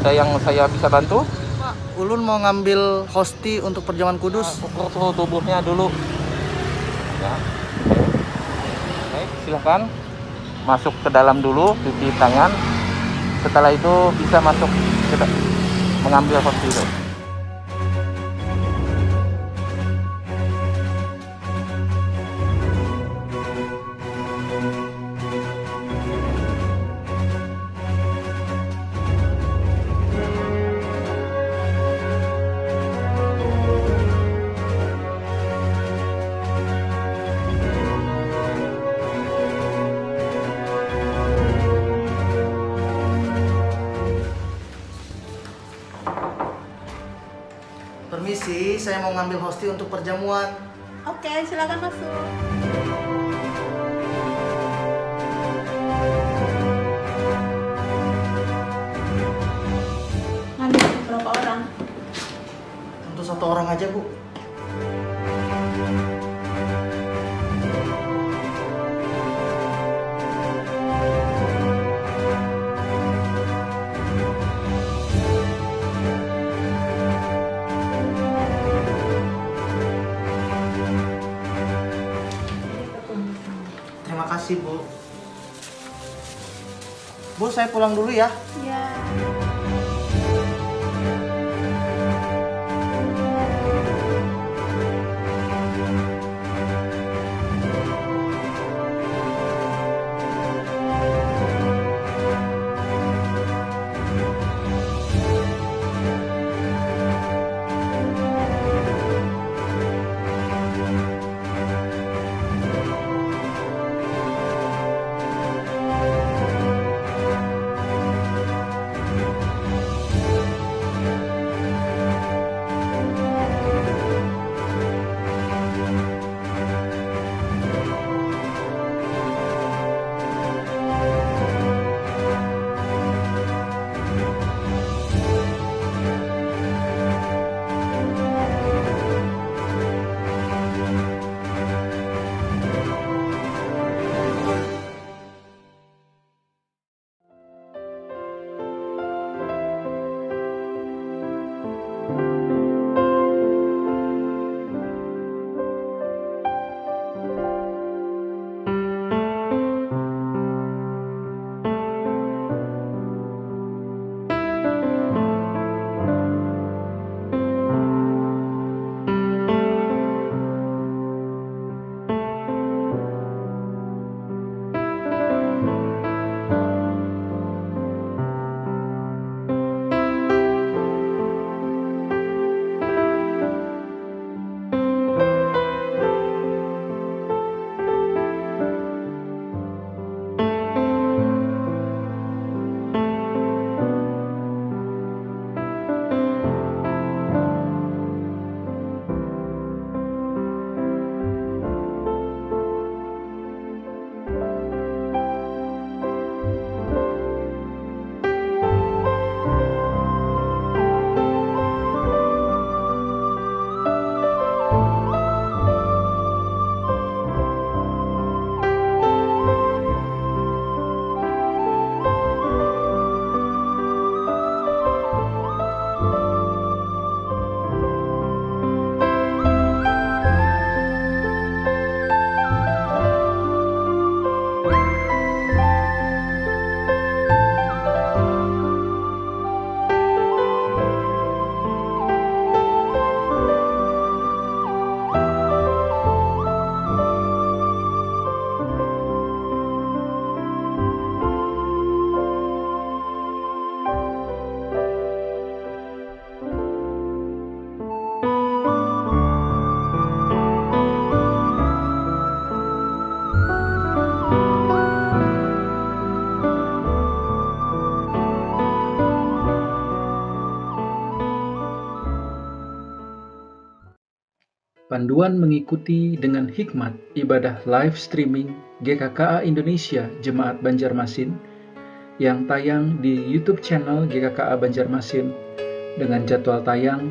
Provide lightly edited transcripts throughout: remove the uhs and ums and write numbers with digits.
Ada yang saya bisa bantu? Pak, Ulun mau ngambil hosti untuk perjamuan kudus. Ukur suhu tubuhnya dulu. Ya. Baik, silahkan masuk ke dalam dulu, cuci tangan. Setelah itu bisa masuk mengambil hosti itu. Permisi, saya mau ngambil hosti untuk perjamuan. Oke, silakan masuk. Ngambil berapa orang? Untuk 1 orang aja, Bu. Terima kasih, Bu. Bu, saya pulang dulu ya. Ya. Panduan mengikuti dengan hikmat ibadah live streaming GKKA Indonesia Jemaat Banjarmasin yang tayang di YouTube channel GKKA Banjarmasin dengan jadwal tayang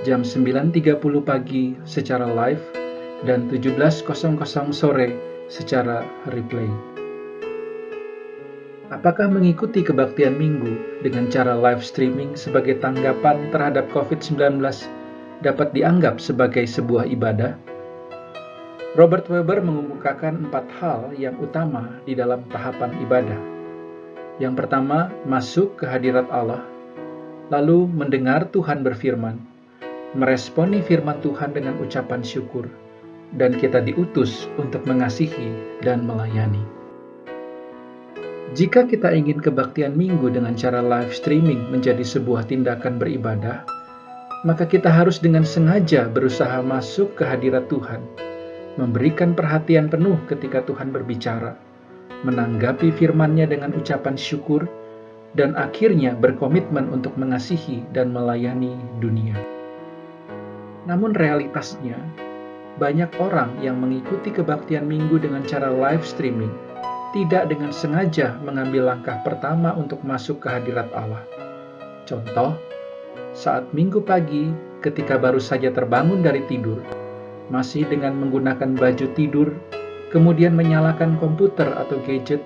jam 9.30 pagi secara live dan 17.00 sore secara replay. Apakah mengikuti kebaktian minggu dengan cara live streaming sebagai tanggapan terhadap COVID-19 dapat dianggap sebagai sebuah ibadah? Robert Weber mengemukakan 4 hal yang utama di dalam tahapan ibadah. Yang pertama, masuk ke hadirat Allah, lalu mendengar Tuhan berfirman, meresponi firman Tuhan dengan ucapan syukur, dan kita diutus untuk mengasihi dan melayani. Jika kita ingin kebaktian minggu dengan cara live streaming menjadi sebuah tindakan beribadah, maka kita harus dengan sengaja berusaha masuk ke hadirat Tuhan, memberikan perhatian penuh ketika Tuhan berbicara, menanggapi firman-Nya dengan ucapan syukur, dan akhirnya berkomitmen untuk mengasihi dan melayani dunia. Namun realitasnya, banyak orang yang mengikuti kebaktian minggu dengan cara live streaming tidak dengan sengaja mengambil langkah pertama untuk masuk ke hadirat Allah. Contoh, saat minggu pagi ketika baru saja terbangun dari tidur, masih dengan menggunakan baju tidur, kemudian menyalakan komputer atau gadget,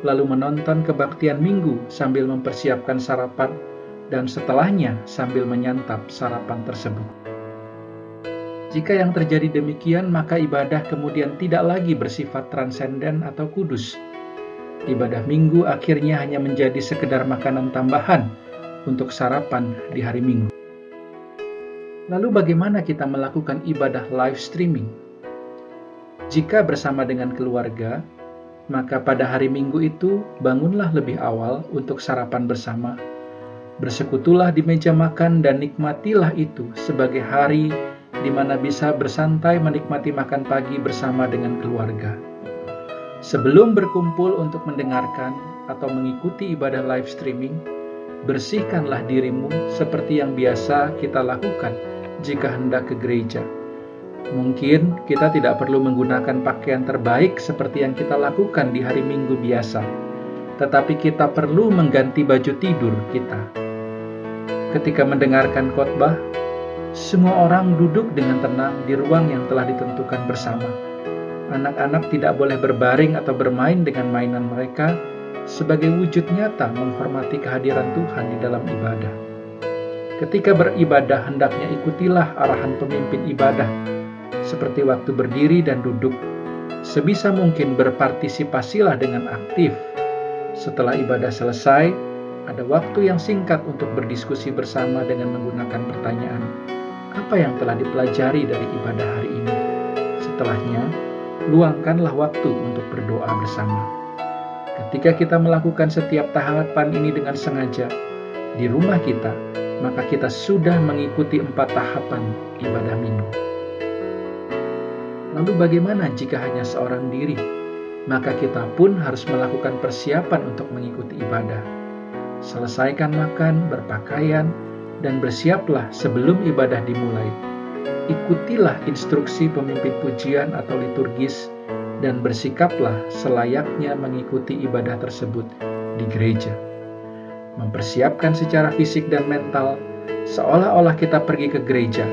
lalu menonton kebaktian minggu sambil mempersiapkan sarapan, dan setelahnya sambil menyantap sarapan tersebut. Jika yang terjadi demikian, maka ibadah kemudian tidak lagi bersifat transenden atau kudus. Ibadah minggu akhirnya hanya menjadi sekedar makanan tambahan untuk sarapan di hari Minggu. Lalu bagaimana kita melakukan ibadah live streaming? Jika bersama dengan keluarga, maka pada hari Minggu itu bangunlah lebih awal untuk sarapan bersama. Bersekutulah di meja makan dan nikmatilah itu sebagai hari di mana bisa bersantai menikmati makan pagi bersama dengan keluarga. Sebelum berkumpul untuk mendengarkan atau mengikuti ibadah live streaming, bersihkanlah dirimu seperti yang biasa kita lakukan jika hendak ke gereja. Mungkin kita tidak perlu menggunakan pakaian terbaik seperti yang kita lakukan di hari Minggu biasa, tetapi kita perlu mengganti baju tidur kita. Ketika mendengarkan khotbah, semua orang duduk dengan tenang di ruang yang telah ditentukan bersama. Anak-anak tidak boleh berbaring atau bermain dengan mainan mereka sebagai wujud nyata menghormati kehadiran Tuhan di dalam ibadah. Ketika beribadah, hendaknya ikutilah arahan pemimpin ibadah, seperti waktu berdiri dan duduk. Sebisa mungkin berpartisipasilah dengan aktif. Setelah ibadah selesai, ada waktu yang singkat untuk berdiskusi bersama dengan menggunakan pertanyaan, apa yang telah dipelajari dari ibadah hari ini? Setelahnya, luangkanlah waktu untuk berdoa bersama. Ketika kita melakukan setiap tahapan ini dengan sengaja di rumah kita, maka kita sudah mengikuti 4 tahapan ibadah minggu. Lalu bagaimana jika hanya seorang diri? Maka kita pun harus melakukan persiapan untuk mengikuti ibadah. Selesaikan makan, berpakaian, dan bersiaplah sebelum ibadah dimulai. Ikutilah instruksi pemimpin pujian atau liturgis dan bersikaplah selayaknya mengikuti ibadah tersebut di gereja. Mempersiapkan secara fisik dan mental seolah-olah kita pergi ke gereja.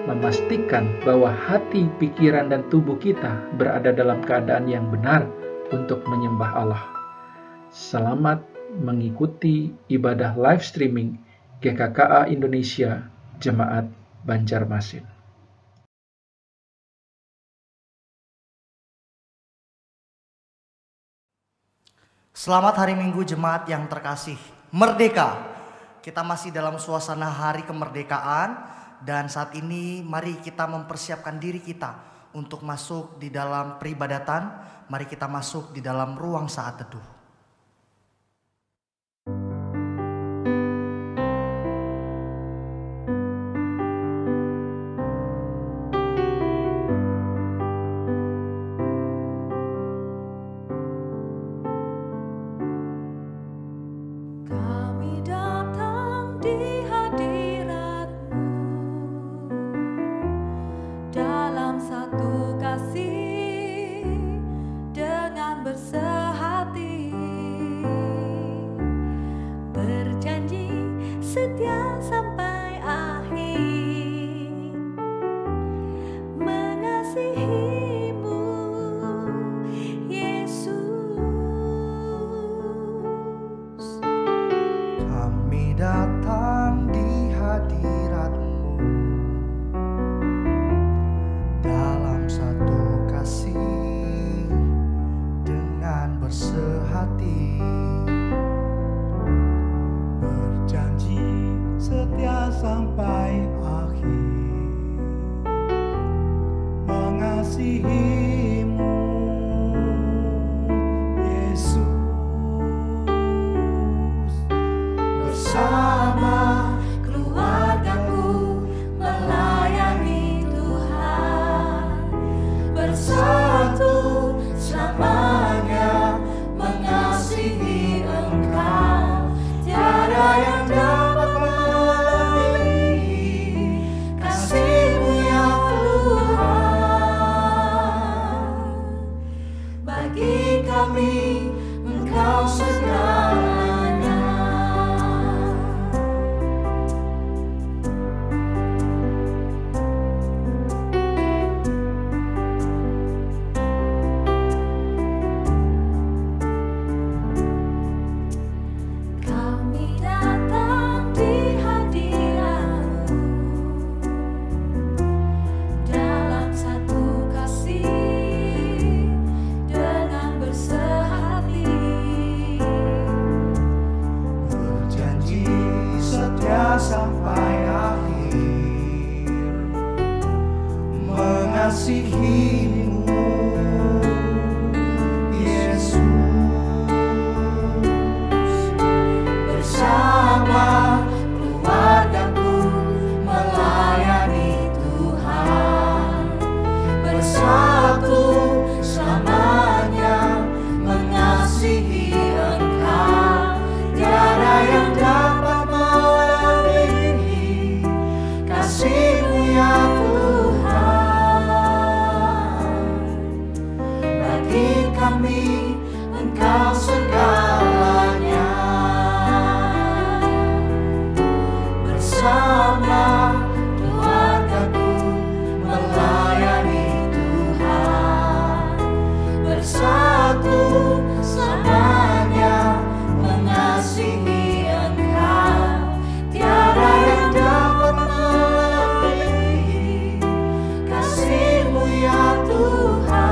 Memastikan bahwa hati, pikiran, dan tubuh kita berada dalam keadaan yang benar untuk menyembah Allah. Selamat mengikuti ibadah live streaming GKKA Indonesia Jemaat Banjarmasin. Selamat hari Minggu jemaat yang terkasih. Merdeka. Kita masih dalam suasana hari kemerdekaan dan saat ini mari kita mempersiapkan diri kita untuk masuk di dalam peribadatan. Mari kita masuk di dalam ruang saat teduh. Setia sampai akhir, mengasihimu Yesus. bersehati, berjanji setia sampai akhir, mengasihimu Yesus. Bersama keluargaku melayani Tuhan, bersatu selamanya mengasihi Engkau. Tiada yang dapat melebihi kasih-Mu ya Tuhan. Bagi kami Engkau segalanya. Kami datang di hadirat-Mu dalam satu kasih dengan bersehati, Berjanji setia sampai akhir, mengasihimu Yesus. bersama keluargaku melayani Tuhan, bersatu selamanya mengasihi Engkau. Tiada yang dapat melebihi kasih-Mu ya Tuhan. Bagi kami Engkau segalanya. Bersama keluargaku melayani Tuhan, bersatu selamanya mengasihi Engkau. Tiada yang dapat melebihi kasih-Mu ya Tuhan.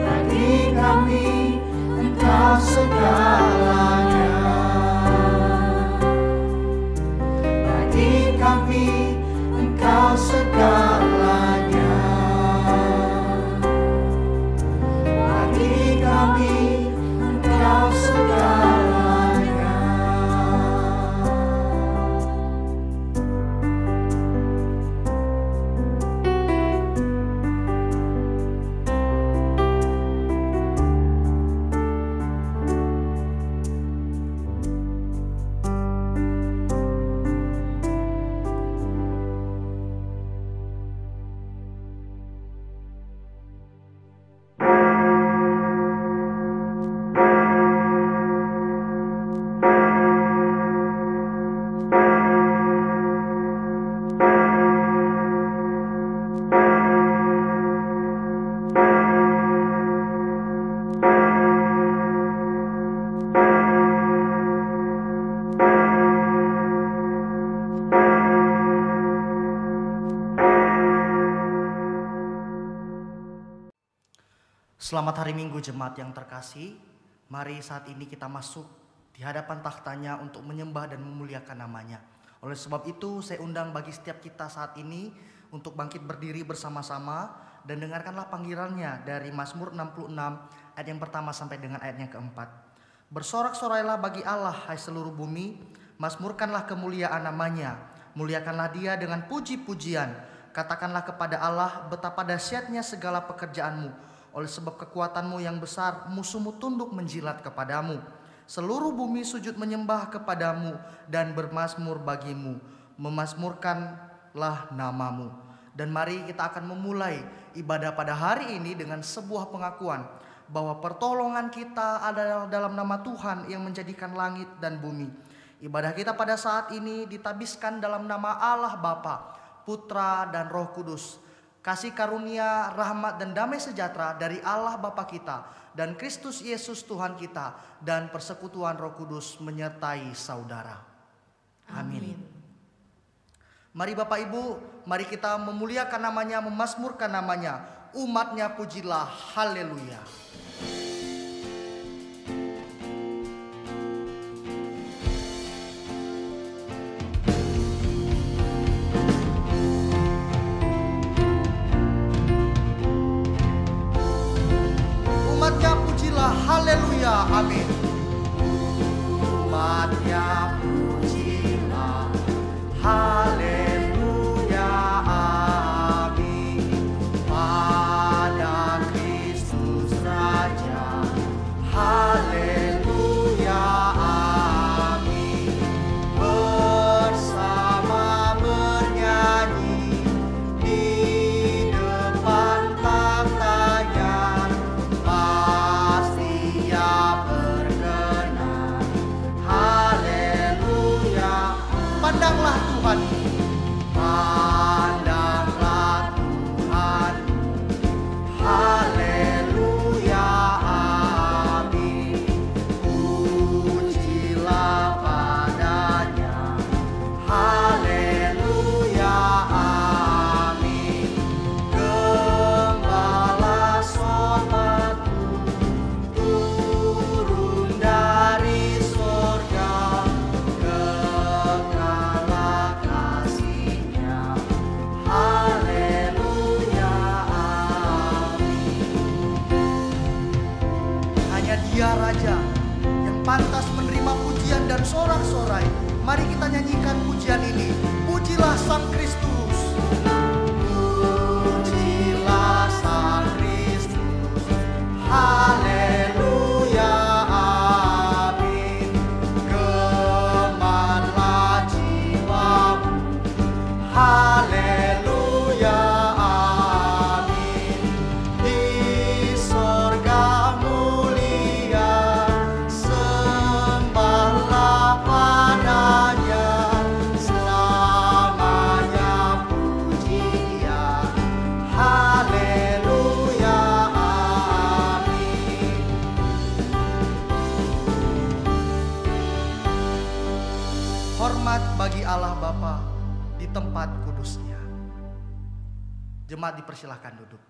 Bagi kami Engkau segalanya. Bagi kami Engkau segalanya. Bagi kami Engkau segalanya. Selamat hari Minggu jemaat yang terkasih. Mari saat ini kita masuk di hadapan tahtanya untuk menyembah dan memuliakan namanya. Oleh sebab itu saya undang bagi setiap kita saat ini untuk bangkit berdiri bersama-sama dan dengarkanlah panggilannya dari Mazmur 66 ayat yang pertama sampai dengan ayat yang keempat. Bersorak-sorailah bagi Allah hai seluruh bumi, mazmurkanlah kemuliaan namanya, muliakanlah Dia dengan puji-pujian. Katakanlah kepada Allah betapa dahsyatnya segala pekerjaanmu. Oleh sebab kekuatanmu yang besar, musuhmu tunduk menjilat kepadamu. Seluruh bumi sujud menyembah kepadamu dan bermazmur bagimu. Memazmurkanlah namamu. Dan mari kita akan memulai ibadah pada hari ini dengan sebuah pengakuan bahwa pertolongan kita adalah dalam nama Tuhan yang menjadikan langit dan bumi. Ibadah kita pada saat ini ditabiskan dalam nama Allah Bapa, Putra dan Roh Kudus. Kasih karunia, rahmat dan damai sejahtera dari Allah Bapa kita dan Kristus Yesus Tuhan kita dan persekutuan Roh Kudus menyertai saudara. Amin. Mari Bapak Ibu, mari kita memuliakan namanya, memazmurkan namanya. Umatnya pujilah, haleluya. Umatnya pujilah, haleluya, amin. Umatnya pujilah, haleluya, amin. Pada Kristus Raja, haleluya, amin. Bersama bernyanyi di depan tahtanya, pasti Ia berkenan, haleluya. Pandanglah Tuhan, pandanglah Tuhan, haleluya, amin. Pujilah padanya, haleluya, amin. Gembala sorbaku turun dari sorga, kekalah kasih-Nya, haleluya, amin. Hanya Dia Raja yang pantas menerima pujian dan sorak-sorai. Mari kita nyanyikan pujian ini. Pujilah Sang Kristus. Pujilah Sang Kristus, haleluya, amin. Gemarlah jiwamu, haleluya, amin. Di sorga mulia, sembahlah padanya, selamanya puji Dia, haleluya, amin. Hormat bagi Allah Bapa di tempat kudus-Nya. Jemaat dipersilahkan duduk.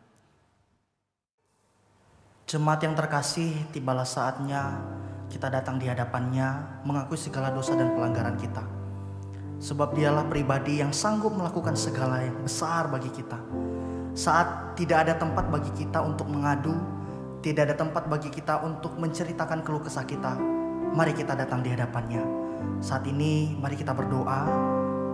Jemaat yang terkasih, tibalah saatnya kita datang di hadapan-Nya mengakui segala dosa dan pelanggaran kita. Sebab Dialah pribadi yang sanggup melakukan segala yang besar bagi kita. Saat tidak ada tempat bagi kita untuk mengadu, tidak ada tempat bagi kita untuk menceritakan keluh kesah kita, mari kita datang di hadapan-Nya. Saat ini mari kita berdoa.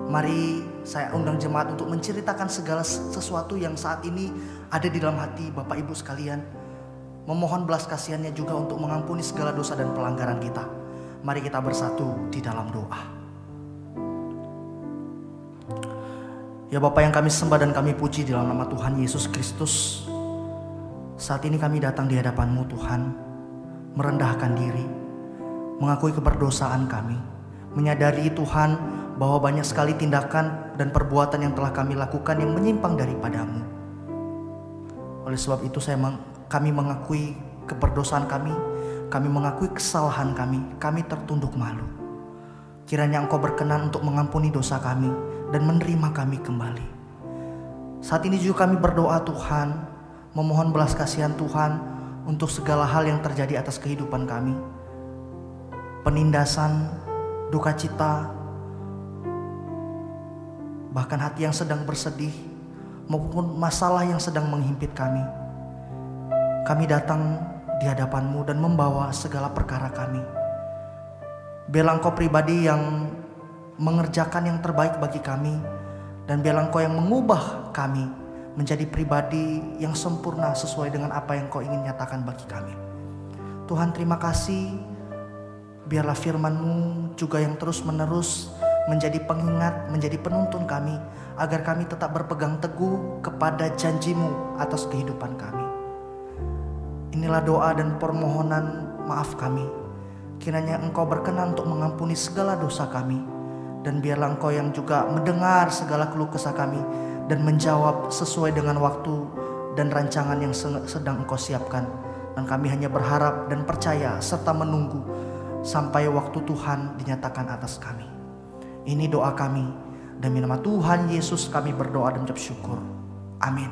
Mari saya undang jemaat untuk menceritakan segala sesuatu yang saat ini ada di dalam hati Bapak Ibu sekalian. Memohon belas kasihan-Nya juga untuk mengampuni segala dosa dan pelanggaran kita. Mari kita bersatu di dalam doa. Ya Bapa yang kami sembah dan kami puji di dalam nama Tuhan Yesus Kristus, saat ini kami datang di hadapan-Mu Tuhan, merendahkan diri, mengakui keberdosaan kami, menyadari Tuhan bahwa banyak sekali tindakan dan perbuatan yang telah kami lakukan yang menyimpang daripada-Mu. Oleh sebab itu kami mengakui keberdosaan kami mengakui kesalahan kami tertunduk malu. Kiranya Engkau berkenan untuk mengampuni dosa kami dan menerima kami kembali. Saat ini juga kami berdoa Tuhan, memohon belas kasihan Tuhan untuk segala hal yang terjadi atas kehidupan kami. Penindasan, duka cita, bahkan hati yang sedang bersedih, maupun masalah yang sedang menghimpit kami. Kami datang di hadapan-Mu dan membawa segala perkara kami. Biarlah Engkau pribadi yang mengerjakan yang terbaik bagi kami, dan biarlah Engkau yang mengubah kami menjadi pribadi yang sempurna sesuai dengan apa yang Engkau ingin nyatakan bagi kami. Tuhan, terima kasih. Biarlah firman-Mu juga yang terus-menerus menjadi pengingat, menjadi penuntun kami, agar kami tetap berpegang teguh kepada janji-Mu atas kehidupan kami. Inilah doa dan permohonan maaf kami. Kiranya Engkau berkenan untuk mengampuni segala dosa kami, dan biarlah Engkau yang juga mendengar segala keluh kesah kami dan menjawab sesuai dengan waktu dan rancangan yang sedang Engkau siapkan. Dan kami hanya berharap dan percaya serta menunggu sampai waktu Tuhan dinyatakan atas kami. Ini doa kami, demi nama Tuhan Yesus kami berdoa dan ucap syukur. Amin.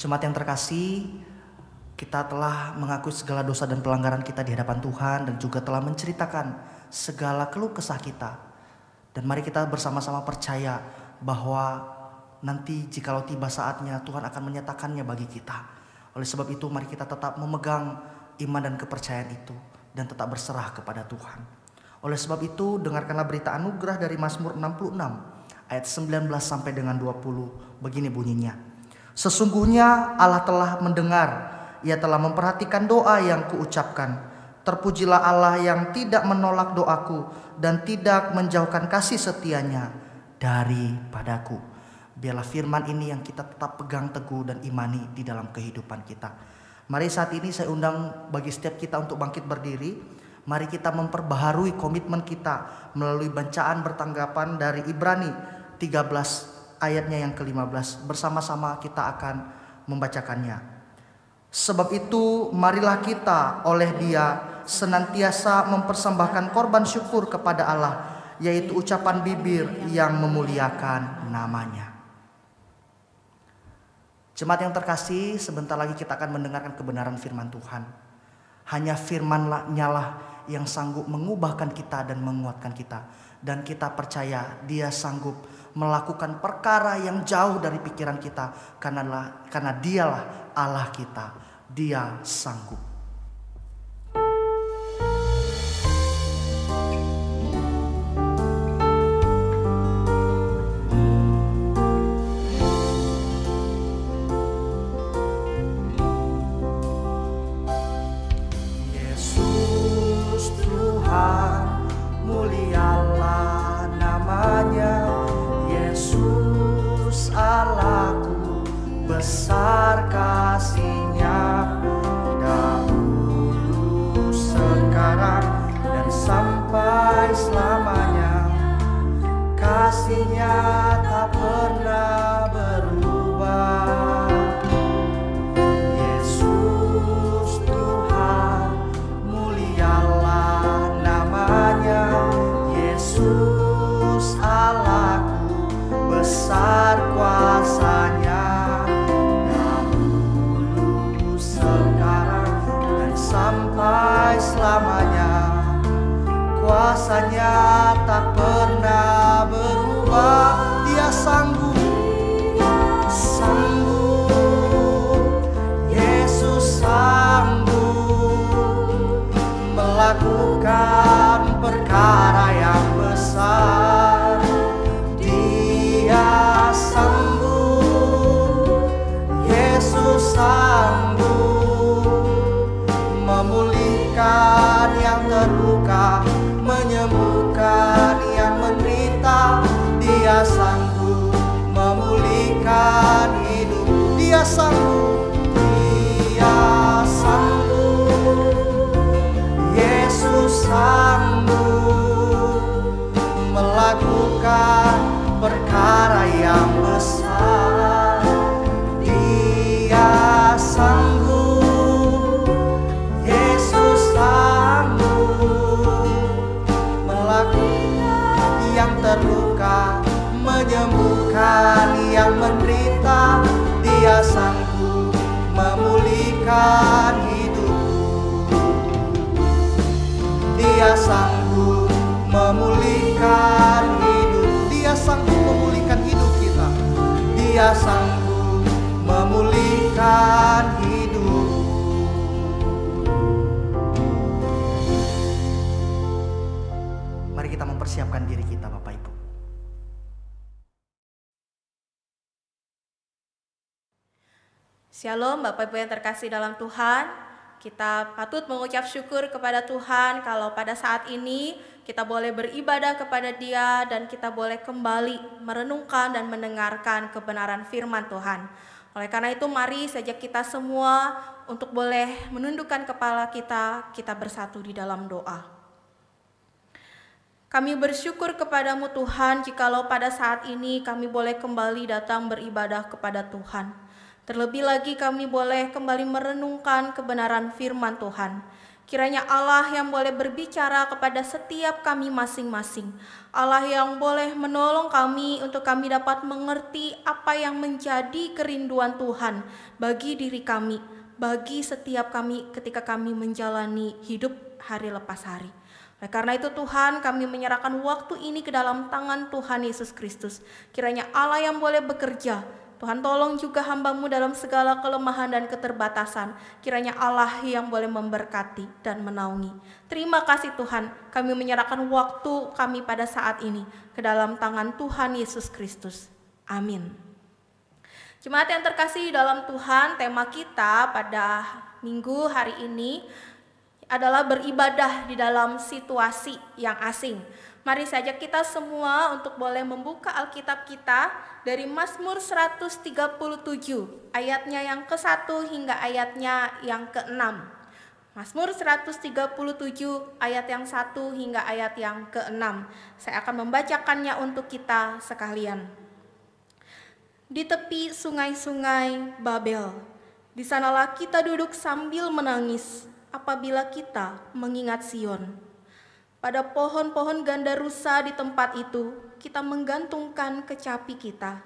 Jemaat yang terkasih, kita telah mengakui segala dosa dan pelanggaran kita di hadapan Tuhan dan juga telah menceritakan segala keluh kesah kita. Dan mari kita bersama-sama percaya bahwa nanti jikalau tiba saatnya Tuhan akan menyatakannya bagi kita. Oleh sebab itu mari kita tetap memegang iman dan kepercayaan itu dan tetap berserah kepada Tuhan. Oleh sebab itu dengarkanlah berita anugerah dari Mazmur 66 ayat 19 sampai dengan 20. Begini bunyinya. Sesungguhnya Allah telah mendengar, Ia telah memperhatikan doa yang kuucapkan. Terpujilah Allah yang tidak menolak doaku dan tidak menjauhkan kasih setianya daripadaku. Biarlah firman ini yang kita tetap pegang teguh dan imani di dalam kehidupan kita. Mari saat ini saya undang bagi setiap kita untuk bangkit berdiri. Mari kita memperbaharui komitmen kita melalui bacaan bertanggapan dari Ibrani 13 ayatnya yang ke-15. Bersama-sama kita akan membacakannya. Sebab itu marilah kita oleh Dia senantiasa mempersembahkan korban syukur kepada Allah, yaitu ucapan bibir yang memuliakan namanya. Jemaat yang terkasih, sebentar lagi kita akan mendengarkan kebenaran firman Tuhan. Hanya firman-Nya lah yang sanggup mengubahkan kita dan menguatkan kita. Dan kita percaya Dia sanggup melakukan perkara yang jauh dari pikiran kita. Karena Dialah Allah kita. Dia sanggup. Besar kasih-Nya dahulu, sekarang, dan sampai selamanya. Kasih-Nya tak pernah berubah. Yesus Tuhan, mulialah namanya. Yesus Allahku, besar kuasa-Nya. Sampai selamanya, kuasa-Nya tak pernah berubah. Dia sanggup, Yesus sanggup melakukan perkara yang besar. Dia sanggup, Yesus sanggup memulihkan yang terluka, menyembuhkan yang menderita. Dia sanggup memulihkan hidup. Dia sanggup, Dia sanggup. Yesus sanggup melakukan perkara yang besar. Dia sanggup, yang terluka, menyembuhkan yang menderita. Dia sanggup memulihkan hidup. Dia sanggup memulihkan hidup. Dia sanggup memulihkan hidup kita. Dia sanggup memulihkan hidup. Mari kita mempersiapkan diri kita, Bapak Ibu. Shalom Bapak Ibu yang terkasih dalam Tuhan. Kita patut mengucap syukur kepada Tuhan kalau pada saat ini kita boleh beribadah kepada Dia dan kita boleh kembali merenungkan dan mendengarkan kebenaran firman Tuhan. Oleh karena itu mari sejak kita semua untuk boleh menundukkan kepala kita bersatu di dalam doa. Kami bersyukur kepadamu Tuhan jikalau pada saat ini kami boleh kembali datang beribadah kepada Tuhan. Terlebih lagi kami boleh kembali merenungkan kebenaran firman Tuhan. Kiranya Allah yang boleh berbicara kepada setiap kami masing-masing. Allah yang boleh menolong kami untuk kami dapat mengerti apa yang menjadi kerinduan Tuhan bagi diri kami, bagi setiap kami ketika kami menjalani hidup hari lepas hari. Oleh karena itu Tuhan, kami menyerahkan waktu ini ke dalam tangan Tuhan Yesus Kristus. Kiranya Allah yang boleh bekerja. Tuhan tolong juga hamba-Mu dalam segala kelemahan dan keterbatasan. Kiranya Allah yang boleh memberkati dan menaungi. Terima kasih Tuhan, kami menyerahkan waktu kami pada saat ini ke dalam tangan Tuhan Yesus Kristus. Amin. Jemaat yang terkasih dalam Tuhan, tema kita pada minggu hari ini adalah beribadah di dalam situasi yang asing. Mari saja kita semua untuk boleh membuka Alkitab kita dari Mazmur 137 ayatnya yang ke-1 hingga ayatnya yang ke-6. Mazmur 137 ayat yang 1 hingga ayat yang ke-6. Saya akan membacakannya untuk kita sekalian. Di tepi sungai-sungai Babel, di sanalah kita duduk sambil menangis apabila kita mengingat Sion. Pada pohon-pohon gandarusa di tempat itu, kita menggantungkan kecapi kita.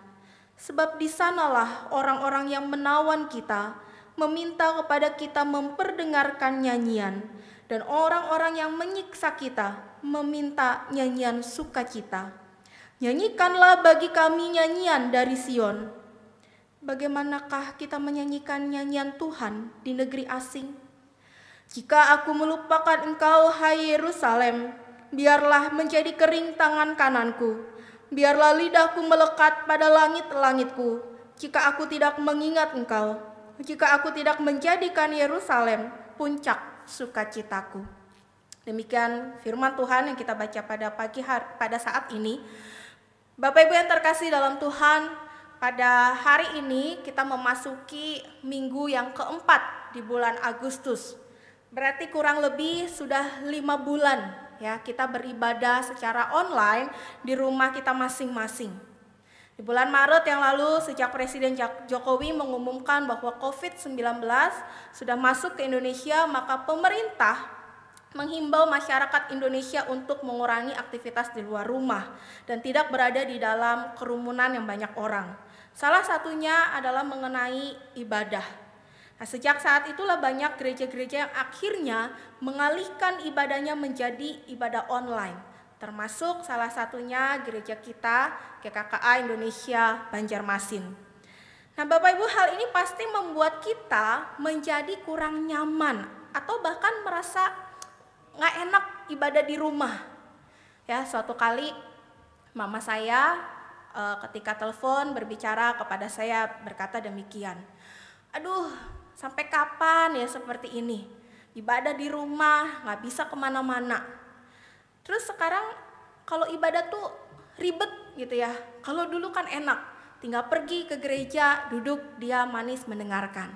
Sebab di sanalah orang-orang yang menawan kita, meminta kepada kita memperdengarkan nyanyian. Dan orang-orang yang menyiksa kita, meminta nyanyian sukacita. Nyanyikanlah bagi kami nyanyian dari Sion. Bagaimanakah kita menyanyikan nyanyian Tuhan di negeri asing? Jika aku melupakan engkau, hai Yerusalem, biarlah menjadi kering tangan kananku. Biarlah lidahku melekat pada langit-langitku, jika aku tidak mengingat engkau, jika aku tidak menjadikan Yerusalem puncak sukacitaku. Demikian firman Tuhan yang kita baca pada pagi hari, pada saat ini. Bapak Ibu yang terkasih dalam Tuhan, pada hari ini kita memasuki minggu yang keempat di bulan Agustus. Berarti kurang lebih sudah 5 bulan ya kita beribadah secara online di rumah kita masing-masing. Di bulan Maret yang lalu sejak Presiden Jokowi mengumumkan bahwa COVID-19 sudah masuk ke Indonesia, maka pemerintah menghimbau masyarakat Indonesia untuk mengurangi aktivitas di luar rumah dan tidak berada di dalam kerumunan yang banyak orang. Salah satunya adalah mengenai ibadah. Nah, sejak saat itulah banyak gereja-gereja yang akhirnya mengalihkan ibadahnya menjadi ibadah online. Termasuk salah satunya gereja kita, GKKA Indonesia Banjarmasin. Nah Bapak Ibu, hal ini pasti membuat kita menjadi kurang nyaman atau bahkan merasa nggak enak ibadah di rumah. Ya, suatu kali mama saya ketika telepon berbicara kepada saya berkata demikian. Aduh, sampai kapan ya seperti ini? Ibadah di rumah, nggak bisa kemana-mana. Terus sekarang kalau ibadah tuh ribet gitu ya. Kalau dulu kan enak, tinggal pergi ke gereja, duduk, diam, manis, mendengarkan.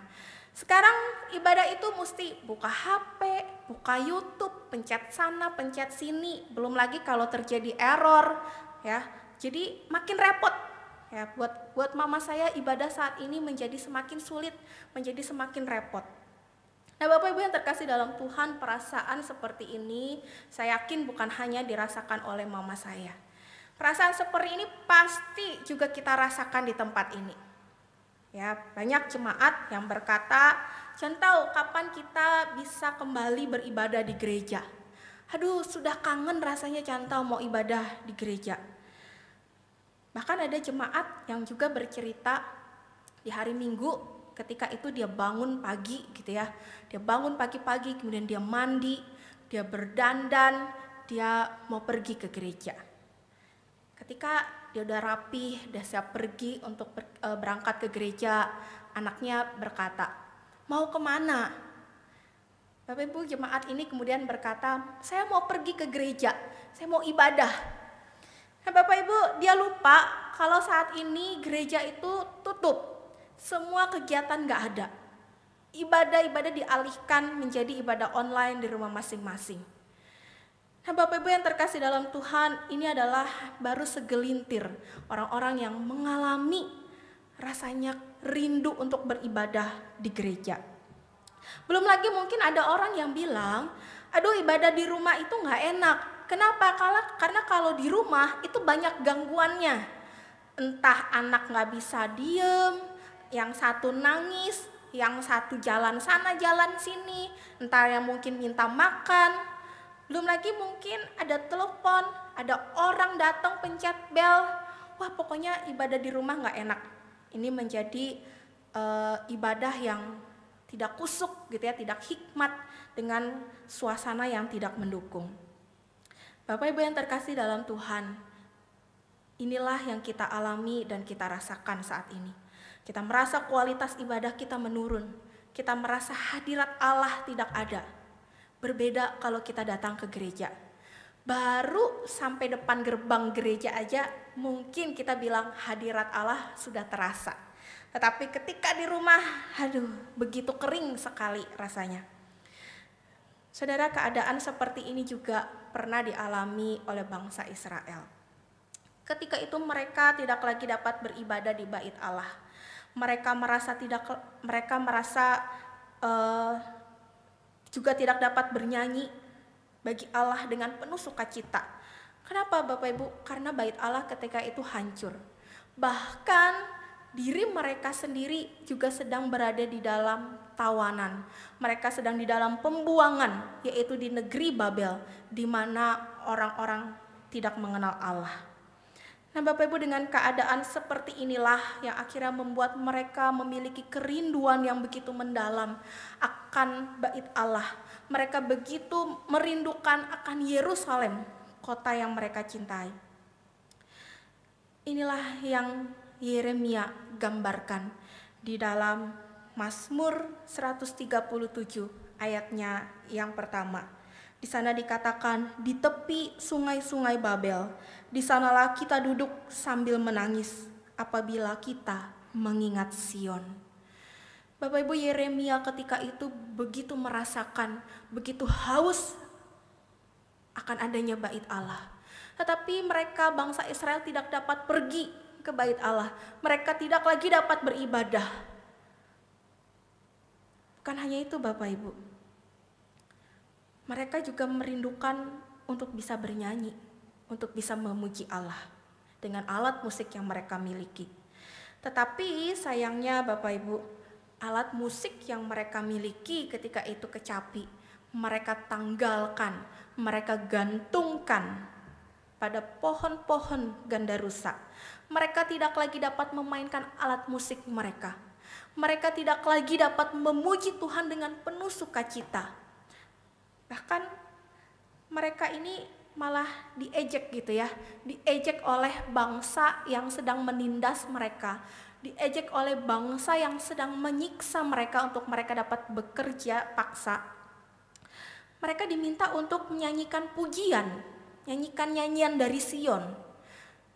Sekarang ibadah itu mesti buka HP, buka YouTube, pencet sana, pencet sini. Belum lagi kalau terjadi error ya. Jadi makin repot. Ya, buat mama saya ibadah saat ini menjadi semakin sulit, menjadi semakin repot. Nah Bapak Ibu yang terkasih dalam Tuhan, perasaan seperti ini saya yakin bukan hanya dirasakan oleh mama saya. Perasaan seperti ini pasti juga kita rasakan di tempat ini. Ya, banyak jemaat yang berkata, "Jangan tahu kapan kita bisa kembali beribadah di gereja. Aduh, sudah kangen rasanya jangan tahu mau ibadah di gereja." Bahkan ada jemaat yang juga bercerita di hari Minggu ketika itu dia bangun pagi gitu ya. Dia bangun pagi-pagi, kemudian dia mandi, dia berdandan, dia mau pergi ke gereja. Ketika dia udah rapi, udah siap pergi untuk berangkat ke gereja, anaknya berkata, "Mau kemana?" Bapak Ibu jemaat ini kemudian berkata, "Saya mau pergi ke gereja, saya mau ibadah." Nah Bapak Ibu, dia lupa kalau saat ini gereja itu tutup. Semua kegiatan gak ada. Ibadah-ibadah dialihkan menjadi ibadah online di rumah masing-masing. Nah Bapak Ibu yang terkasih dalam Tuhan, ini adalah baru segelintir orang-orang yang mengalami rasanya rindu untuk beribadah di gereja. Belum lagi mungkin ada orang yang bilang, aduh ibadah di rumah itu nggak enak. Kenapa? Karena kalau di rumah itu banyak gangguannya. Entah anak nggak bisa diem, yang satu nangis, yang satu jalan sana jalan sini, entah yang mungkin minta makan. Belum lagi mungkin ada telepon, ada orang datang pencet bel. Wah pokoknya ibadah di rumah nggak enak. Ini menjadi ibadah yang tidak kusuk gitu ya, tidak hikmat dengan suasana yang tidak mendukung. Bapak Ibu yang terkasih dalam Tuhan, inilah yang kita alami dan kita rasakan saat ini. Kita merasa kualitas ibadah kita menurun. Kita merasa hadirat Allah tidak ada. Berbeda kalau kita datang ke gereja. Baru sampai depan gerbang gereja aja mungkin kita bilang hadirat Allah sudah terasa. Tetapi ketika di rumah, aduh begitu kering sekali rasanya. Saudara, keadaan seperti ini juga pernah dialami oleh bangsa Israel. Ketika itu mereka tidak lagi dapat beribadah di bait Allah. Mereka merasa juga tidak dapat bernyanyi bagi Allah dengan penuh sukacita. Kenapa Bapak Ibu? Karena bait Allah ketika itu hancur. Bahkan diri mereka sendiri juga sedang berada di dalam tawanan. Mereka sedang di dalam pembuangan, yaitu di negeri Babel, di mana orang-orang tidak mengenal Allah. Nah Bapak Ibu, dengan keadaan seperti inilah yang akhirnya membuat mereka memiliki kerinduan yang begitu mendalam akan bait Allah. Mereka begitu merindukan akan Yerusalem, kota yang mereka cintai. Inilah yang Yeremia gambarkan di dalam Mazmur 137 ayatnya yang pertama. Di sana dikatakan, di tepi sungai-sungai Babel, di sanalah kita duduk sambil menangis apabila kita mengingat Sion. Bapak Ibu, Yeremia ketika itu begitu merasakan, begitu haus akan adanya bait Allah. Tetapi mereka bangsa Israel tidak dapat pergi ke bait Allah. Mereka tidak lagi dapat beribadah. Bukan hanya itu Bapak Ibu. Mereka juga merindukan untuk bisa bernyanyi, untuk bisa memuji Allah dengan alat musik yang mereka miliki. Tetapi sayangnya Bapak Ibu, alat musik yang mereka miliki ketika itu kecapi, mereka tanggalkan, mereka gantungkan pada pohon-pohon ganda rusak. Mereka tidak lagi dapat memainkan alat musik mereka. Mereka tidak lagi dapat memuji Tuhan dengan penuh sukacita. Bahkan mereka ini malah diejek gitu ya, diejek oleh bangsa yang sedang menindas mereka, diejek oleh bangsa yang sedang menyiksa mereka untuk mereka dapat bekerja paksa. Mereka diminta untuk menyanyikan pujian, nyanyikan nyanyian dari Sion.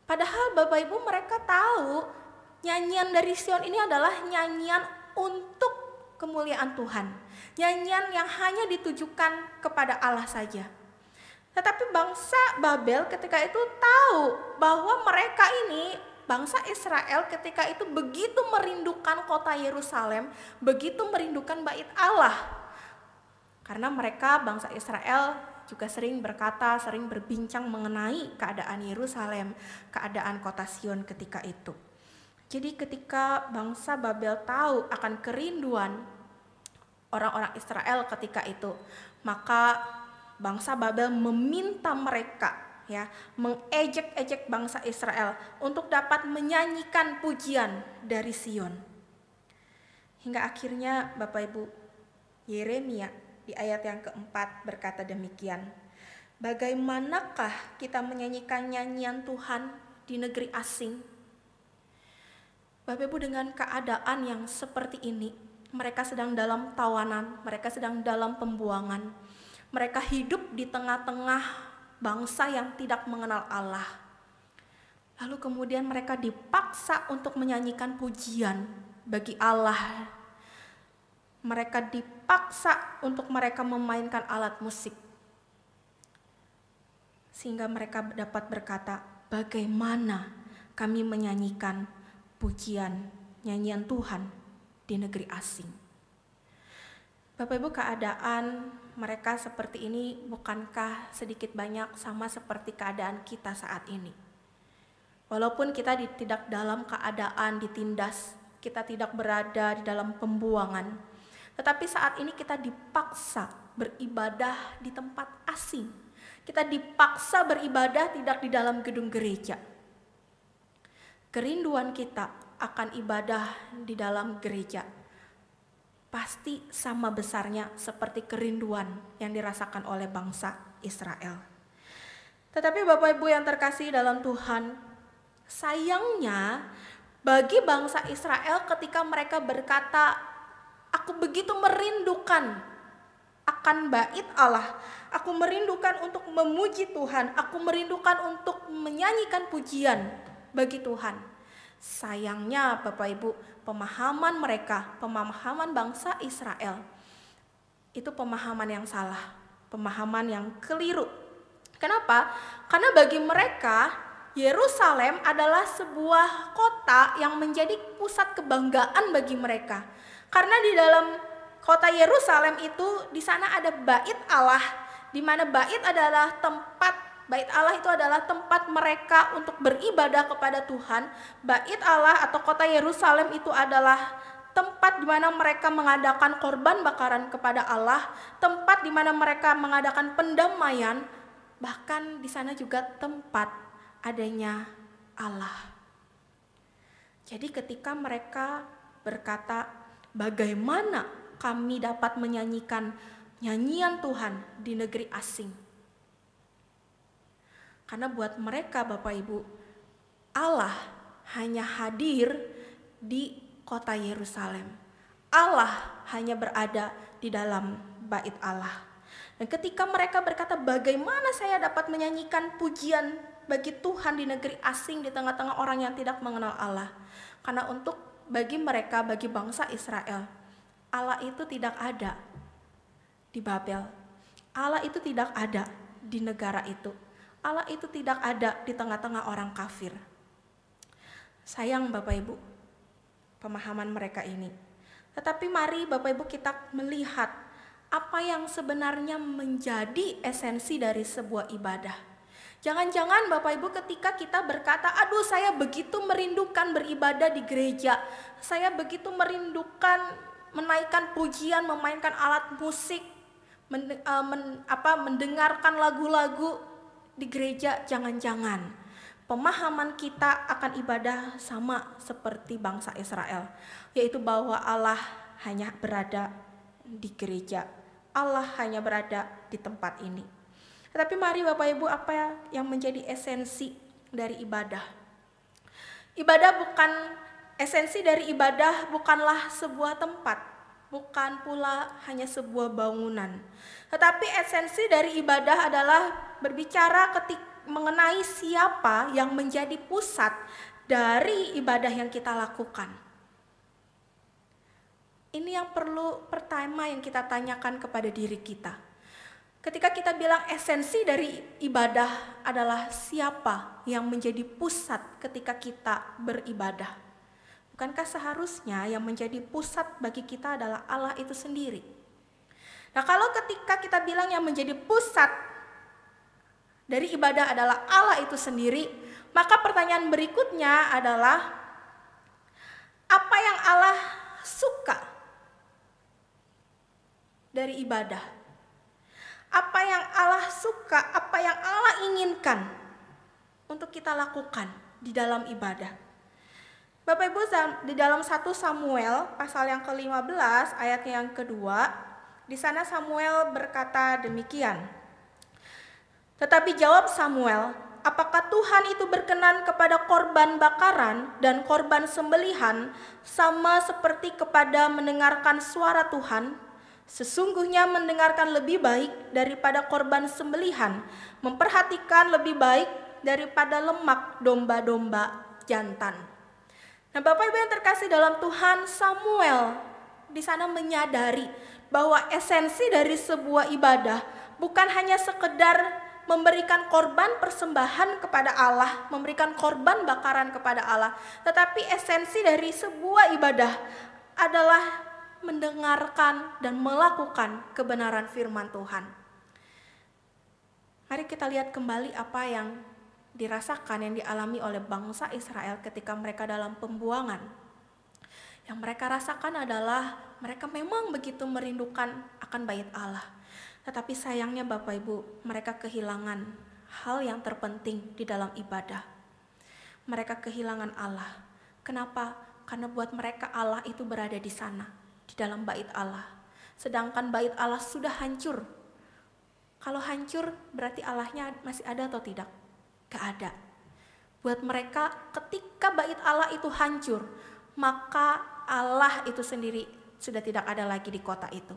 Padahal Bapak Ibu mereka tahu nyanyian dari Sion ini adalah nyanyian untuk kemuliaan Tuhan. Nyanyian yang hanya ditujukan kepada Allah saja. Tetapi bangsa Babel ketika itu tahu bahwa mereka ini, bangsa Israel ketika itu begitu merindukan kota Yerusalem, begitu merindukan bait Allah. Karena mereka bangsa Israel juga sering berkata, sering berbincang mengenai keadaan Yerusalem, keadaan kota Sion ketika itu. Jadi ketika bangsa Babel tahu akan kerinduan orang-orang Israel ketika itu, maka bangsa Babel meminta mereka ya, mengejek-ejek bangsa Israel untuk dapat menyanyikan pujian dari Sion. Hingga akhirnya Bapak Ibu, Yeremia di ayat yang keempat berkata demikian, bagaimanakah kita menyanyikan nyanyian Tuhan di negeri asing? Bapak Ibu, dengan keadaan yang seperti ini, mereka sedang dalam tawanan, mereka sedang dalam pembuangan. Mereka hidup di tengah-tengah bangsa yang tidak mengenal Allah. Lalu kemudian mereka dipaksa untuk menyanyikan pujian bagi Allah. Mereka dipaksa untuk mereka memainkan alat musik. Sehingga mereka dapat berkata, bagaimana kami menyanyikan pujian, nyanyian Tuhan di negeri asing. Bapak Ibu, keadaan mereka seperti ini bukankah sedikit banyak sama seperti keadaan kita saat ini? Walaupun kita tidak dalam keadaan ditindas, kita tidak berada di dalam pembuangan, tetapi saat ini kita dipaksa beribadah di tempat asing. Kita dipaksa beribadah tidak di dalam gedung gereja. Kerinduan kita akan ibadah di dalam gereja pasti sama besarnya seperti kerinduan yang dirasakan oleh bangsa Israel. Tetapi Bapak Ibu yang terkasih dalam Tuhan, sayangnya bagi bangsa Israel ketika mereka berkata, aku begitu merindukan akan bait Allah, aku merindukan untuk memuji Tuhan, aku merindukan untuk menyanyikan pujian bagi Tuhan. Sayangnya Bapak Ibu, pemahaman mereka, pemahaman bangsa Israel, itu pemahaman yang salah, pemahaman yang keliru. Kenapa? Karena bagi mereka, Yerusalem adalah sebuah kota yang menjadi pusat kebanggaan bagi mereka. Karena di dalam kota Yerusalem itu, di sana ada bait Allah, di mana bait Allah itu adalah tempat mereka untuk beribadah kepada Tuhan. Bait Allah atau kota Yerusalem itu adalah tempat di mana mereka mengadakan korban bakaran kepada Allah, tempat di mana mereka mengadakan pendamaian, bahkan di sana juga tempat adanya Allah. Jadi ketika mereka berkata, bagaimana kami dapat menyanyikan nyanyian Tuhan di negeri asing? Karena buat mereka Bapak Ibu, Allah hanya hadir di kota Yerusalem. Allah hanya berada di dalam bait Allah. Dan ketika mereka berkata, bagaimana saya dapat menyanyikan pujian bagi Tuhan di negeri asing, di tengah-tengah orang yang tidak mengenal Allah? Karena bagi mereka, bagi bangsa Israel, Allah itu tidak ada di Babel. Allah itu tidak ada di negara itu. Allah itu tidak ada di tengah-tengah orang kafir. Sayang Bapak Ibu, pemahaman mereka ini. Tetapi mari Bapak Ibu kita melihat apa yang sebenarnya menjadi esensi dari sebuah ibadah. Jangan-jangan Bapak Ibu ketika kita berkata, aduh saya begitu merindukan beribadah di gereja, saya begitu merindukan menaikkan pujian, memainkan alat musik, mendengarkan lagu-lagu di gereja. Jangan-jangan pemahaman kita akan ibadah sama seperti bangsa Israel, yaitu bahwa Allah hanya berada di gereja, Allah hanya berada di tempat ini. Tetapi mari Bapak Ibu, apa yang menjadi esensi dari ibadah? Esensi dari ibadah bukanlah sebuah tempat, bukan pula hanya sebuah bangunan. Tetapi esensi dari ibadah adalah berbicara mengenai siapa yang menjadi pusat dari ibadah yang kita lakukan. Ini yang pertama yang kita tanyakan kepada diri kita. Ketika kita bilang esensi dari ibadah adalah siapa yang menjadi pusat ketika kita beribadah. Bukankah seharusnya yang menjadi pusat bagi kita adalah Allah itu sendiri? Nah, kalau ketika kita bilang yang menjadi pusat dari ibadah adalah Allah itu sendiri, maka pertanyaan berikutnya adalah apa yang Allah suka dari ibadah? Apa yang Allah suka, apa yang Allah inginkan untuk kita lakukan di dalam ibadah? Bapak Ibu, di dalam 1 Samuel pasal yang ke-15 ayatnya yang kedua, di sana Samuel berkata demikian. Tetapi jawab Samuel, apakah Tuhan itu berkenan kepada korban bakaran dan korban sembelihan sama seperti kepada mendengarkan suara Tuhan? Sesungguhnya mendengarkan lebih baik daripada korban sembelihan, memperhatikan lebih baik daripada lemak domba-domba jantan. Nah, Bapak Ibu yang terkasih dalam Tuhan, Samuel di sana menyadari bahwa esensi dari sebuah ibadah bukan hanya sekedar memberikan korban persembahan kepada Allah, memberikan korban bakaran kepada Allah, tetapi esensi dari sebuah ibadah adalah mendengarkan dan melakukan kebenaran firman Tuhan. Mari kita lihat kembali apa yang dirasakan, yang dialami oleh bangsa Israel ketika mereka dalam pembuangan. Yang mereka rasakan adalah mereka memang begitu merindukan akan bait Allah. Tetapi sayangnya Bapak Ibu, mereka kehilangan hal yang terpenting di dalam ibadah. Mereka kehilangan Allah. Kenapa? Karena buat mereka Allah itu berada di sana, di dalam bait Allah. Sedangkan bait Allah sudah hancur. Kalau hancur berarti Allahnya masih ada atau tidak? Gak ada. Buat mereka ketika bait Allah itu hancur, maka Allah itu sendiri sudah tidak ada lagi di kota itu.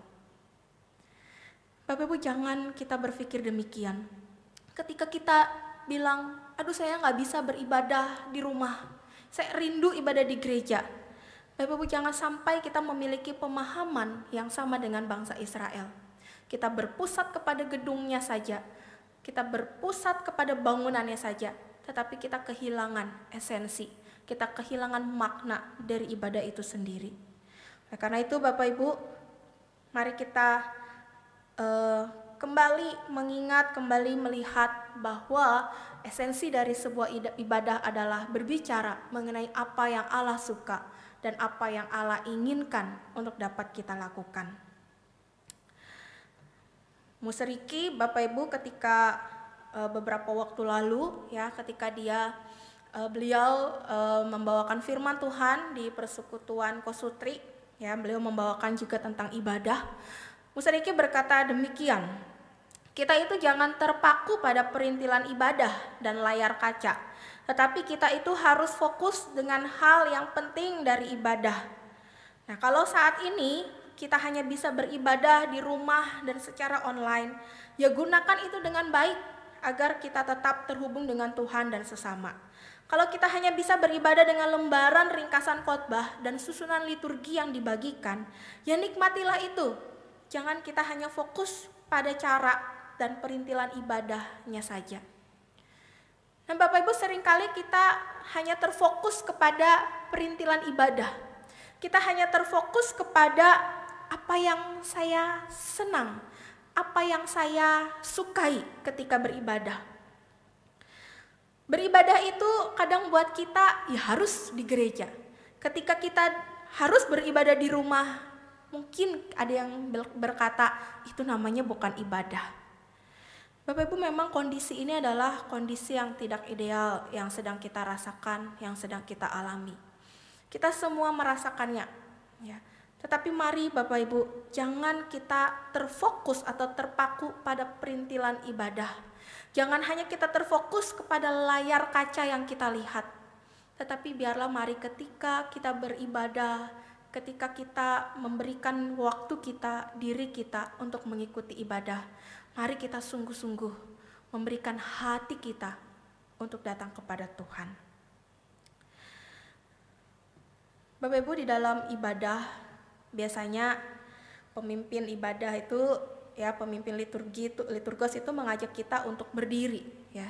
Bapak Ibu, jangan kita berpikir demikian. Ketika kita bilang, aduh saya gak bisa beribadah di rumah, saya rindu ibadah di gereja. Bapak Ibu, jangan sampai kita memiliki pemahaman yang sama dengan bangsa Israel. Kita berpusat kepada gedungnya saja, kita berpusat kepada bangunannya saja, tetapi kita kehilangan esensi, kita kehilangan makna dari ibadah itu sendiri. Nah, karena itu Bapak Ibu, mari kita kembali mengingat, kembali melihat bahwa esensi dari sebuah ibadah adalah berbicara mengenai apa yang Allah suka dan apa yang Allah inginkan untuk dapat kita lakukan. Musriki Bapak Ibu ketika beberapa waktu lalu ya, ketika beliau membawakan firman Tuhan di persekutuan Kosutri ya, beliau membawakan juga tentang ibadah. Musriki berkata demikian, kita itu jangan terpaku pada perintilan ibadah dan layar kaca, tetapi kita itu harus fokus dengan hal yang penting dari ibadah. Nah, kalau saat ini kita hanya bisa beribadah di rumah dan secara online, ya gunakan itu dengan baik agar kita tetap terhubung dengan Tuhan dan sesama. Kalau kita hanya bisa beribadah dengan lembaran ringkasan khotbah dan susunan liturgi yang dibagikan, ya nikmatilah itu. Jangan kita hanya fokus pada cara dan perintilan ibadahnya saja. Nah Bapak Ibu, seringkali kita hanya terfokus kepada perintilan ibadah. Kita hanya terfokus kepada apa yang saya senang, apa yang saya sukai ketika beribadah. Beribadah itu kadang buat kita ya harus di gereja. Ketika kita harus beribadah di rumah, mungkin ada yang berkata itu namanya bukan ibadah. Bapak Ibu, memang kondisi ini adalah kondisi yang tidak ideal yang sedang kita rasakan, yang sedang kita alami. Kita semua merasakannya ya. Tetapi mari Bapak Ibu, jangan kita terfokus atau terpaku pada perintilan ibadah. Jangan hanya kita terfokus kepada layar kaca yang kita lihat. Tetapi biarlah mari ketika kita beribadah, ketika kita memberikan waktu kita, diri kita untuk mengikuti ibadah, mari kita sungguh-sungguh memberikan hati kita untuk datang kepada Tuhan. Bapak Ibu, di dalam ibadah biasanya pemimpin ibadah itu ya, pemimpin liturgos itu mengajak kita untuk berdiri ya.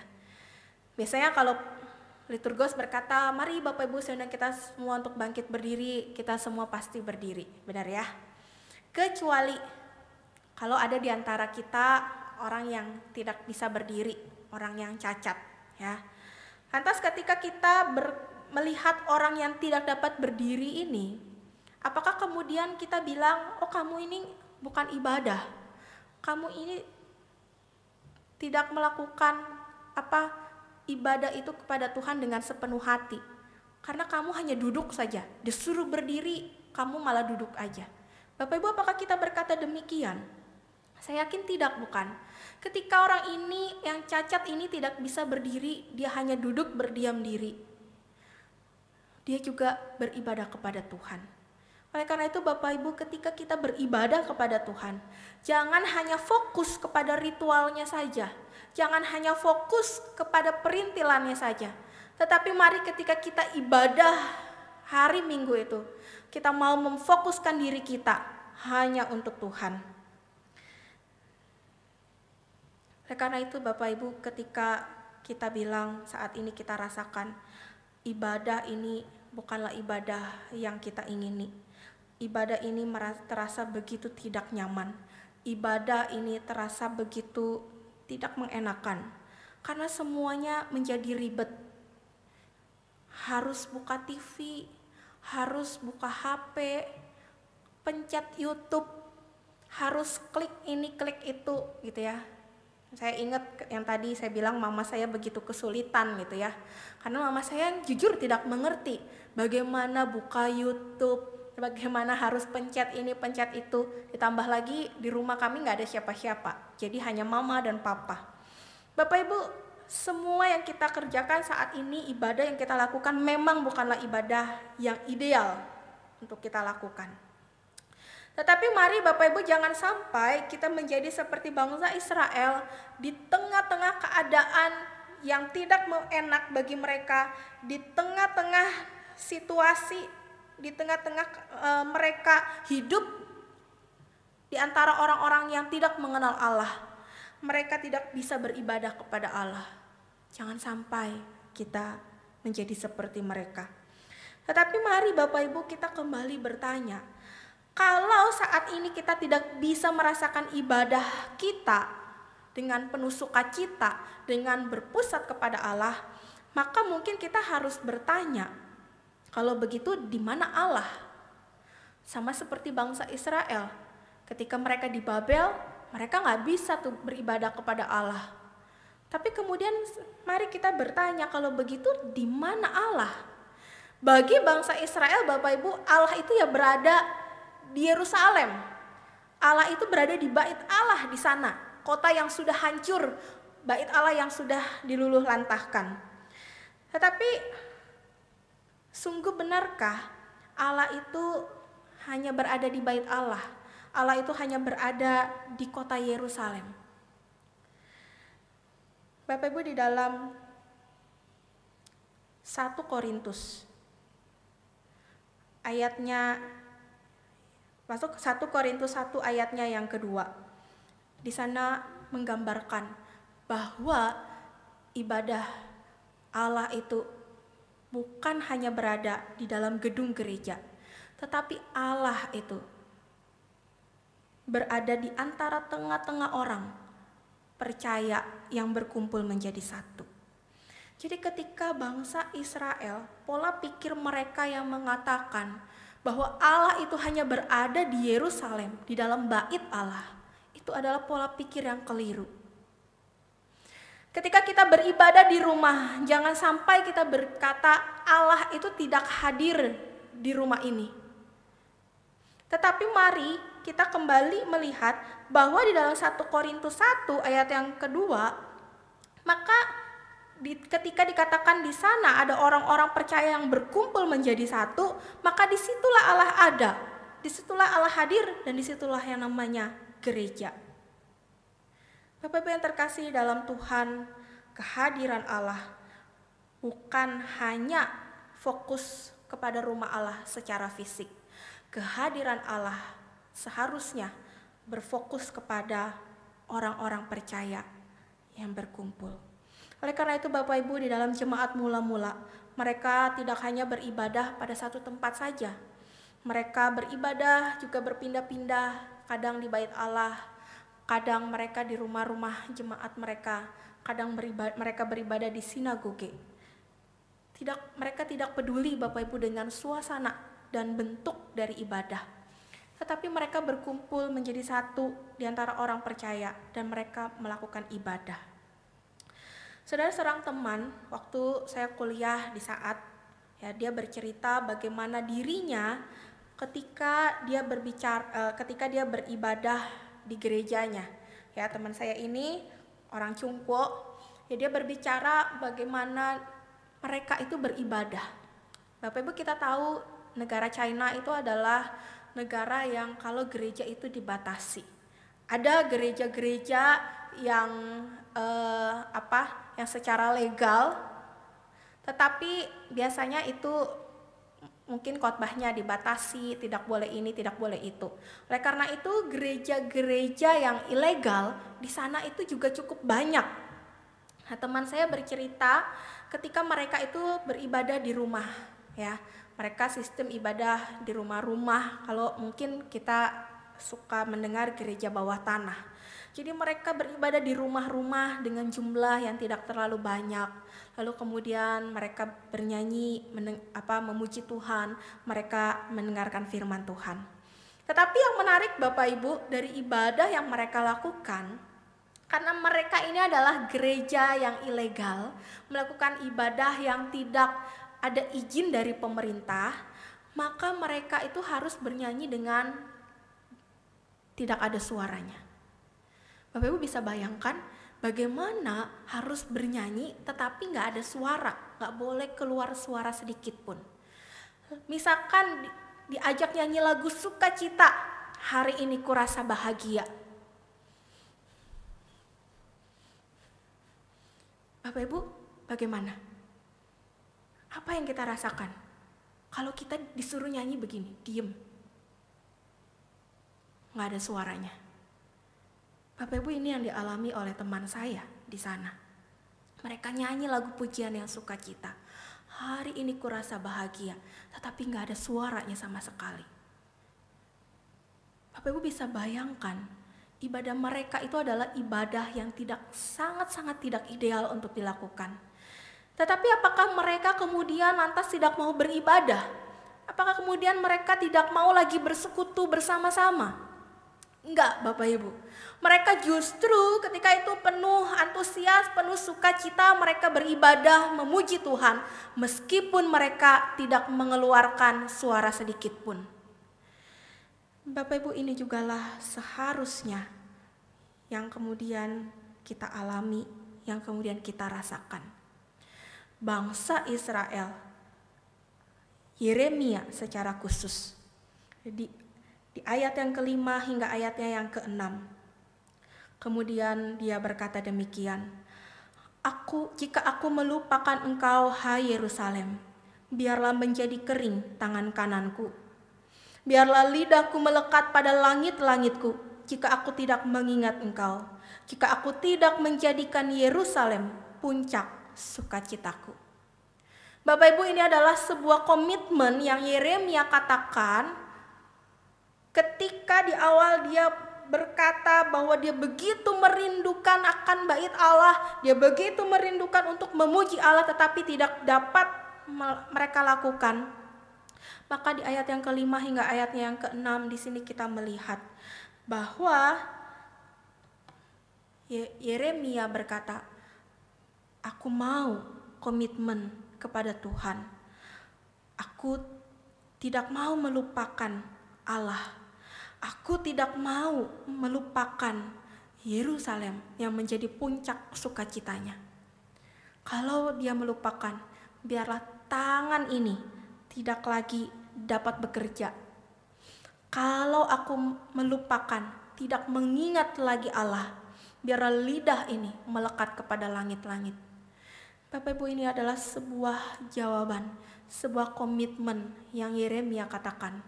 Biasanya kalau liturgos berkata, mari Bapak Ibu saya undang kita semua untuk bangkit berdiri, kita semua pasti berdiri, benar ya? Kecuali kalau ada di antara kita orang yang tidak bisa berdiri, orang yang cacat ya. Lantas ketika kita melihat orang yang tidak dapat berdiri ini, apakah kemudian kita bilang, oh kamu ini bukan ibadah, kamu ini tidak melakukan ibadah itu kepada Tuhan dengan sepenuh hati, karena kamu hanya duduk saja, disuruh berdiri kamu malah duduk aja. Bapak Ibu, apakah kita berkata demikian? Saya yakin tidak, bukan. Ketika orang ini yang cacat ini tidak bisa berdiri, dia hanya duduk berdiam diri, dia juga beribadah kepada Tuhan. Oleh karena itu Bapak Ibu, ketika kita beribadah kepada Tuhan, jangan hanya fokus kepada ritualnya saja, jangan hanya fokus kepada perintilannya saja, tetapi mari ketika kita ibadah hari Minggu itu, kita mau memfokuskan diri kita hanya untuk Tuhan. Oleh karena itu Bapak Ibu, ketika kita bilang saat ini kita rasakan ibadah ini bukanlah ibadah yang kita ingini, ibadah ini terasa begitu tidak nyaman. Ibadah ini terasa begitu tidak mengenakan. Karena semuanya menjadi ribet. Harus buka TV, harus buka HP, pencet YouTube, harus klik ini, klik itu gitu ya. Saya ingat yang tadi saya bilang mama saya begitu kesulitan gitu ya. Karena mama saya jujur tidak mengerti bagaimana buka YouTube, bagaimana harus pencet ini, pencet itu. Ditambah lagi di rumah kami nggak ada siapa-siapa. Jadi hanya mama dan papa. Bapak Ibu, semua yang kita kerjakan saat ini, ibadah yang kita lakukan memang bukanlah ibadah yang ideal untuk kita lakukan. Tetapi mari Bapak Ibu jangan sampai kita menjadi seperti bangsa Israel di tengah-tengah keadaan yang tidak enak bagi mereka, di tengah-tengah situasi, di tengah-tengah mereka hidup di antara orang-orang yang tidak mengenal Allah. Mereka tidak bisa beribadah kepada Allah. Jangan sampai kita menjadi seperti mereka. Tetapi mari Bapak Ibu kita kembali bertanya, kalau saat ini kita tidak bisa merasakan ibadah kita dengan penuh sukacita, dengan berpusat kepada Allah, maka mungkin kita harus bertanya, kalau begitu di mana Allah? Sama seperti bangsa Israel, ketika mereka di Babel, mereka nggak bisa tuh beribadah kepada Allah. Tapi kemudian mari kita bertanya, kalau begitu di mana Allah? Bagi bangsa Israel, Bapak Ibu, Allah itu ya berada di Yerusalem. Allah itu berada di bait Allah di sana, kota yang sudah hancur, bait Allah yang sudah diluluh lantahkan. Tetapi sungguh benarkah Allah itu hanya berada di bait Allah? Allah itu hanya berada di kota Yerusalem. Bapak Ibu, di dalam 1 Korintus ayatnya, masuk 1 Korintus 1 ayatnya yang kedua. Di sana menggambarkan bahwa ibadah Allah itu bukan hanya berada di dalam gedung gereja, tetapi Allah itu berada di antara tengah-tengah orang percaya yang berkumpul menjadi satu. Jadi ketika bangsa Israel, pola pikir mereka yang mengatakan bahwa Allah itu hanya berada di Yerusalem, di dalam bait Allah, itu adalah pola pikir yang keliru. Ketika kita beribadah di rumah, jangan sampai kita berkata Allah itu tidak hadir di rumah ini. Tetapi mari kita kembali melihat bahwa di dalam 1 Korintus 1 ayat yang kedua, maka ketika dikatakan di sana ada orang-orang percaya yang berkumpul menjadi satu, maka disitulah Allah ada, disitulah Allah hadir, dan disitulah yang namanya gereja. Bapak-Ibu yang terkasih dalam Tuhan, kehadiran Allah bukan hanya fokus kepada rumah Allah secara fisik. Kehadiran Allah seharusnya berfokus kepada orang-orang percaya yang berkumpul. Oleh karena itu Bapak Ibu, di dalam jemaat mula-mula, mereka tidak hanya beribadah pada satu tempat saja. Mereka beribadah juga berpindah-pindah, kadang di bait Allah, kadang mereka di rumah-rumah jemaat mereka, kadang mereka beribadah di sinagoge. Mereka tidak peduli Bapak Ibu dengan suasana dan bentuk dari ibadah. Tetapi mereka berkumpul menjadi satu di antara orang percaya dan mereka melakukan ibadah. Saudara, seorang teman waktu saya kuliah di saat dia bercerita bagaimana dirinya ketika dia beribadah di gerejanya. Ya, teman saya ini orang Cungpo, dia berbicara bagaimana mereka itu beribadah. Bapak Ibu, kita tahu negara China itu adalah negara yang kalau gereja itu dibatasi. Ada gereja-gereja yang yang secara legal, tetapi biasanya itu mungkin khotbahnya dibatasi, tidak boleh ini, tidak boleh itu. Oleh karena itu gereja-gereja yang ilegal di sana itu juga cukup banyak. Nah, teman saya bercerita ketika mereka itu beribadah di rumah, ya, Mereka sistem ibadah di rumah-rumah, kalau mungkin kita suka mendengar gereja bawah tanah. Jadi mereka beribadah di rumah-rumah dengan jumlah yang tidak terlalu banyak. Lalu kemudian mereka bernyanyi, memuji Tuhan, mereka mendengarkan firman Tuhan. Tetapi yang menarik Bapak Ibu dari ibadah yang mereka lakukan, karena mereka ini adalah gereja yang ilegal, melakukan ibadah yang tidak ada izin dari pemerintah, maka mereka itu harus bernyanyi dengan tidak ada suaranya. Bapak Ibu bisa bayangkan bagaimana harus bernyanyi tetapi nggak ada suara, nggak boleh keluar suara sedikit pun. Misalkan diajak nyanyi lagu sukacita, hari ini kurasa bahagia. Bapak Ibu, bagaimana? Apa yang kita rasakan? Kalau kita disuruh nyanyi begini, diem. Nggak ada suaranya. Bapak Ibu, ini yang dialami oleh teman saya di sana. Mereka nyanyi lagu pujian yang sukacita. Hari ini kurasa bahagia, tetapi nggak ada suaranya sama sekali. Bapak Ibu bisa bayangkan, ibadah mereka itu adalah ibadah yang sangat-sangat tidak ideal untuk dilakukan. Tetapi apakah mereka kemudian lantas tidak mau beribadah? Apakah kemudian mereka tidak mau lagi bersekutu bersama-sama? Enggak, Bapak Ibu. Mereka justru ketika itu penuh antusias, penuh sukacita, mereka beribadah, memuji Tuhan, meskipun mereka tidak mengeluarkan suara sedikit pun. Bapak Ibu, ini jugalah seharusnya yang kemudian kita alami, yang kemudian kita rasakan. Bangsa Israel, Yeremia secara khusus, di ayat yang kelima hingga ayatnya yang keenam. Kemudian dia berkata demikian, jika aku melupakan engkau, hai Yerusalem, biarlah menjadi kering tangan kananku. Biarlah lidahku melekat pada langit-langitku, jika aku tidak mengingat engkau. Jika aku tidak menjadikan Yerusalem puncak sukacitaku. Bapak Ibu, ini adalah sebuah komitmen yang Yeremia katakan ketika di awal dia berkata bahwa dia begitu merindukan akan bait Allah, dia begitu merindukan untuk memuji Allah tetapi tidak dapat mereka lakukan. Maka di ayat yang kelima hingga ayatnya yang keenam di sini kita melihat bahwa Yeremia berkata, aku mau komitmen kepada Tuhan. Aku tidak mau melupakan Allah. Aku tidak mau melupakan Yerusalem yang menjadi puncak sukacitanya. Kalau dia melupakan, biarlah tangan ini tidak lagi dapat bekerja. Kalau aku melupakan, tidak mengingat lagi Allah, biarlah lidah ini melekat kepada langit-langit. Bapak Ibu, ini adalah sebuah jawaban, sebuah komitmen yang Yeremia katakan,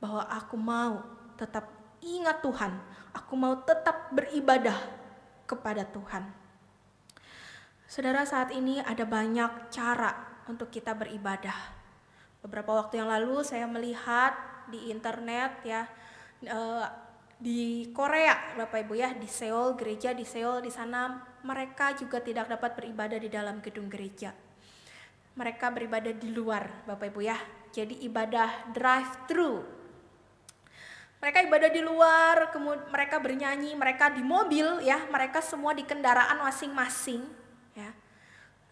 bahwa aku mau tetap ingat Tuhan, aku mau tetap beribadah kepada Tuhan. Saudara, saat ini ada banyak cara untuk kita beribadah. Beberapa waktu yang lalu saya melihat di internet ya, di Korea Bapak Ibu ya, di Seoul, gereja di Seoul, di sana mereka juga tidak dapat beribadah di dalam gedung gereja. Mereka beribadah di luar Bapak Ibu ya, jadi ibadah drive-thru. Mereka ibadah di luar, kemudian mereka bernyanyi, mereka di mobil ya, mereka semua di kendaraan masing-masing ya.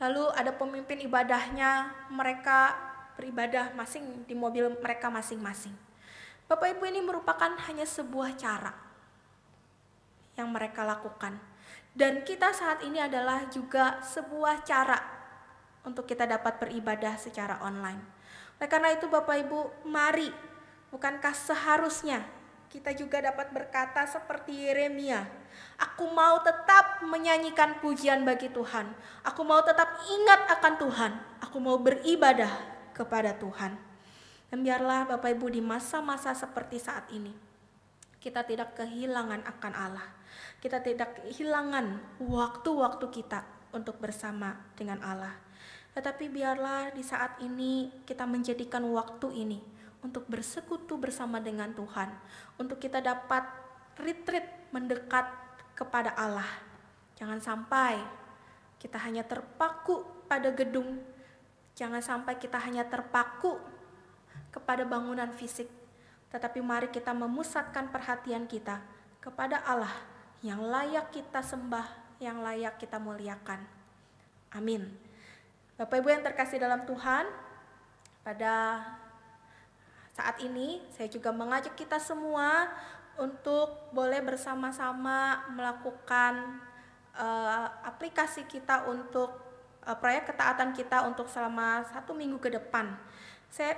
Lalu ada pemimpin ibadahnya, mereka beribadah di mobil mereka masing-masing. Bapak Ibu, ini merupakan hanya sebuah cara yang mereka lakukan. Dan kita saat ini adalah juga sebuah cara untuk kita dapat beribadah secara online. Oleh karena itu Bapak Ibu, mari, bukankah seharusnya kita juga dapat berkata seperti Yeremia, aku mau tetap menyanyikan pujian bagi Tuhan, aku mau tetap ingat akan Tuhan, aku mau beribadah kepada Tuhan. Dan biarlah Bapak Ibu di masa-masa seperti saat ini, kita tidak kehilangan akan Allah, kita tidak kehilangan waktu-waktu kita untuk bersama dengan Allah. Tetapi biarlah di saat ini kita menjadikan waktu ini untuk bersekutu bersama dengan Tuhan, untuk kita dapat retreat mendekat kepada Allah. Jangan sampai kita hanya terpaku pada gedung, jangan sampai kita hanya terpaku kepada bangunan fisik, tetapi mari kita memusatkan perhatian kita kepada Allah yang layak kita sembah, yang layak kita muliakan. Amin. Bapak Ibu yang terkasih dalam Tuhan, pada saat ini saya juga mengajak kita semua untuk boleh bersama-sama melakukan aplikasi kita untuk proyek ketaatan kita untuk selama 1 minggu ke depan.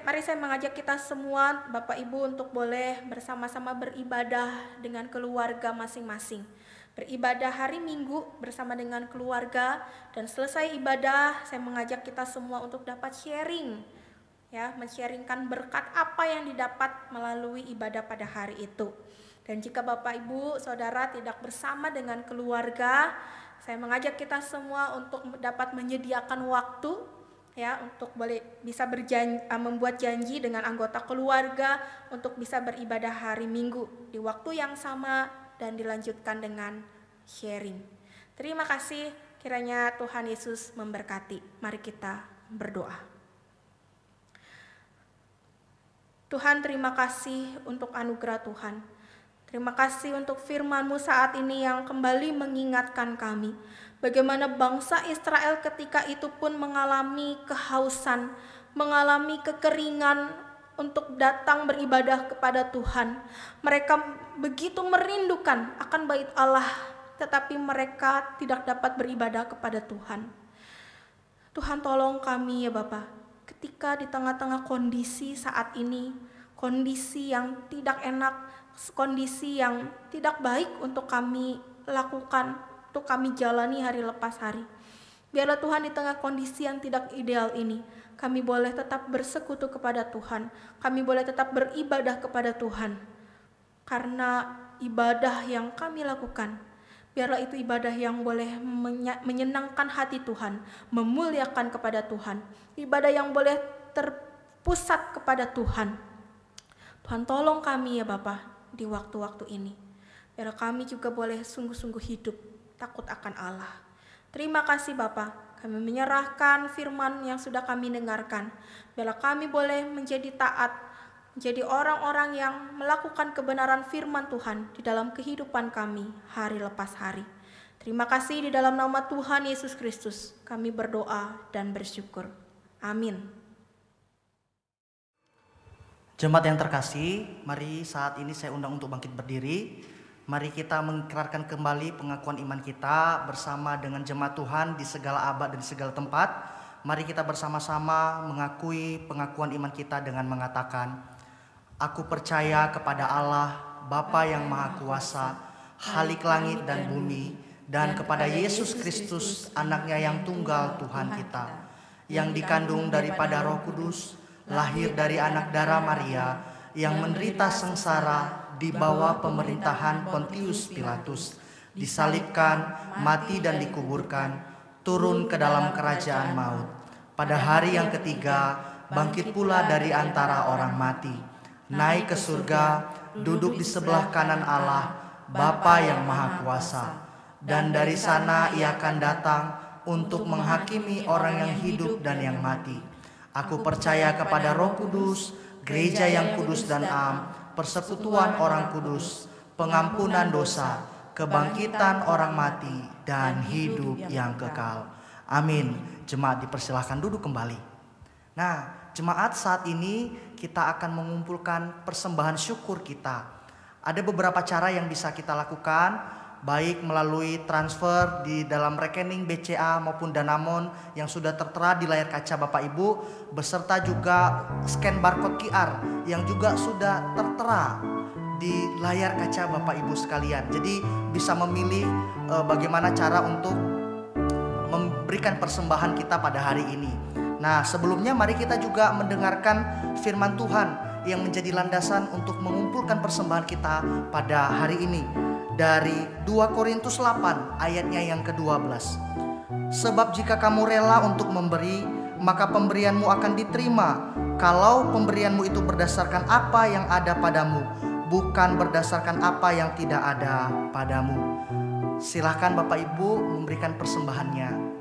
Mari saya mengajak kita semua, Bapak Ibu, untuk boleh bersama-sama beribadah dengan keluarga masing-masing. Beribadah hari Minggu bersama dengan keluarga, dan selesai ibadah saya mengajak kita semua untuk dapat sharing, ya, men-sharingkan berkat apa yang didapat melalui ibadah pada hari itu. Dan jika Bapak Ibu Saudara tidak bersama dengan keluarga, saya mengajak kita semua untuk dapat menyediakan waktu, ya, untuk bisa membuat janji dengan anggota keluarga untuk bisa beribadah hari Minggu di waktu yang sama dan dilanjutkan dengan sharing. Terima kasih, kiranya Tuhan Yesus memberkati. Mari kita berdoa. Tuhan, terima kasih untuk anugerah Tuhan. Terima kasih untuk firman-Mu saat ini yang kembali mengingatkan kami bagaimana bangsa Israel ketika itu pun mengalami kehausan, mengalami kekeringan untuk datang beribadah kepada Tuhan. Mereka begitu merindukan akan bait Allah, tetapi mereka tidak dapat beribadah kepada Tuhan. Tuhan, tolong kami ya Bapa, ketika di tengah-tengah kondisi saat ini, kondisi yang tidak enak, kondisi yang tidak baik untuk kami lakukan, untuk kami jalani hari lepas hari. Biarlah Tuhan di tengah kondisi yang tidak ideal ini, kami boleh tetap bersekutu kepada Tuhan, kami boleh tetap beribadah kepada Tuhan. Karena ibadah yang kami lakukan, biarlah itu ibadah yang boleh menyenangkan hati Tuhan, memuliakan kepada Tuhan, ibadah yang boleh terpusat kepada Tuhan. Tuhan, tolong kami ya Bapa di waktu-waktu ini. Biar kami juga boleh sungguh-sungguh hidup takut akan Allah. Terima kasih Bapa, kami menyerahkan firman yang sudah kami dengarkan. Biarlah kami boleh menjadi taat, menjadi orang-orang yang melakukan kebenaran firman Tuhan di dalam kehidupan kami hari lepas hari. Terima kasih, di dalam nama Tuhan Yesus Kristus kami berdoa dan bersyukur. Amin. Jemaat yang terkasih, mari saat ini saya undang untuk bangkit berdiri. Mari kita mengikrarkan kembali pengakuan iman kita bersama dengan jemaat Tuhan di segala abad dan di segala tempat. Mari kita bersama-sama mengakui pengakuan iman kita dengan mengatakan, aku percaya kepada Allah, Bapa yang Maha Kuasa, Khalik langit dan bumi, dan kepada Yesus Kristus, anaknya yang tunggal Tuhan kita, yang dikandung daripada Roh Kudus, lahir dari anak darah Maria, yang menderita sengsara di bawah pemerintahan Pontius Pilatus, disalibkan, mati dan dikuburkan, turun ke dalam kerajaan maut. Pada hari yang ketiga, bangkit pula dari antara orang mati, naik ke surga, duduk di sebelah kanan Allah, Bapa yang Maha Kuasa. Dan dari sana ia akan datang untuk menghakimi orang yang hidup dan yang mati. Aku percaya kepada Roh Kudus, gereja yang kudus dan am, persekutuan orang kudus, pengampunan dosa, kebangkitan orang mati, dan hidup yang kekal. Amin. Jemaat dipersilahkan duduk kembali. Nah, jemaat, saat ini kita akan mengumpulkan persembahan syukur kita. Ada beberapa cara yang bisa kita lakukan, baik melalui transfer di dalam rekening BCA maupun Danamon yang sudah tertera di layar kaca Bapak Ibu, beserta juga scan barcode QR yang juga sudah tertera di layar kaca Bapak Ibu sekalian. Jadi bisa memilih bagaimana cara untuk memberikan persembahan kita pada hari ini. Nah, sebelumnya mari kita juga mendengarkan firman Tuhan yang menjadi landasan untuk mengumpulkan persembahan kita pada hari ini. Dari 2 Korintus 8 ayatnya yang ke-12. Sebab jika kamu rela untuk memberi, maka pemberianmu akan diterima. Kalau pemberianmu itu berdasarkan apa yang ada padamu, bukan berdasarkan apa yang tidak ada padamu. Silahkan Bapak Ibu memberikan persembahannya.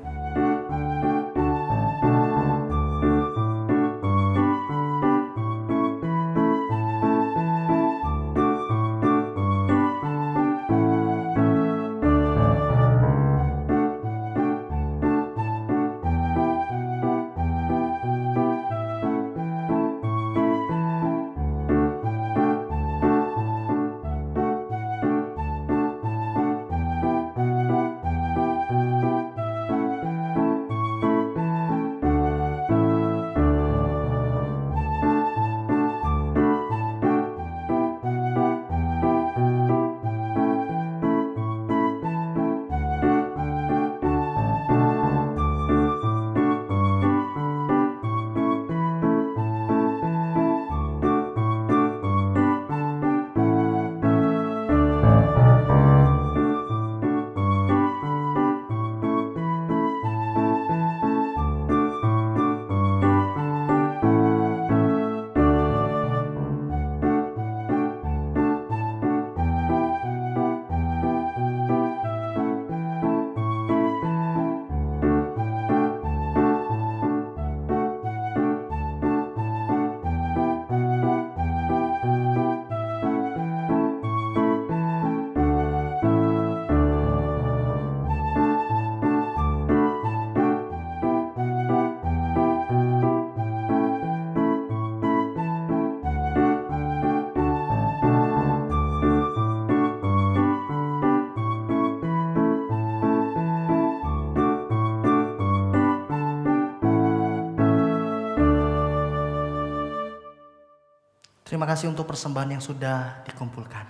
Terima kasih untuk persembahan yang sudah dikumpulkan.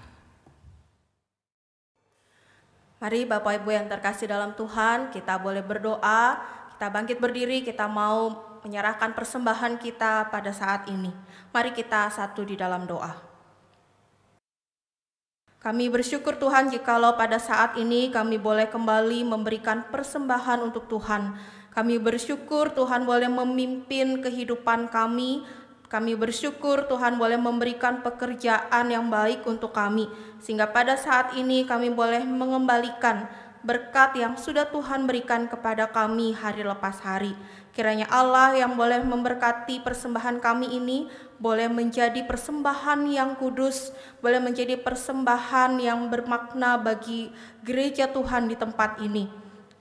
Mari Bapak Ibu yang terkasih dalam Tuhan, kita boleh berdoa, kita bangkit berdiri, kita mau menyerahkan persembahan kita pada saat ini. Mari kita satu di dalam doa. Kami bersyukur Tuhan jikalau pada saat ini kami boleh kembali memberikan persembahan untuk Tuhan. Kami bersyukur Tuhan boleh memimpin kehidupan kami. Kami bersyukur Tuhan boleh memberikan pekerjaan yang baik untuk kami. Sehingga pada saat ini kami boleh mengembalikan berkat yang sudah Tuhan berikan kepada kami hari lepas hari. Kiranya Allah yang boleh memberkati persembahan kami ini boleh menjadi persembahan yang kudus, boleh menjadi persembahan yang bermakna bagi gereja Tuhan di tempat ini.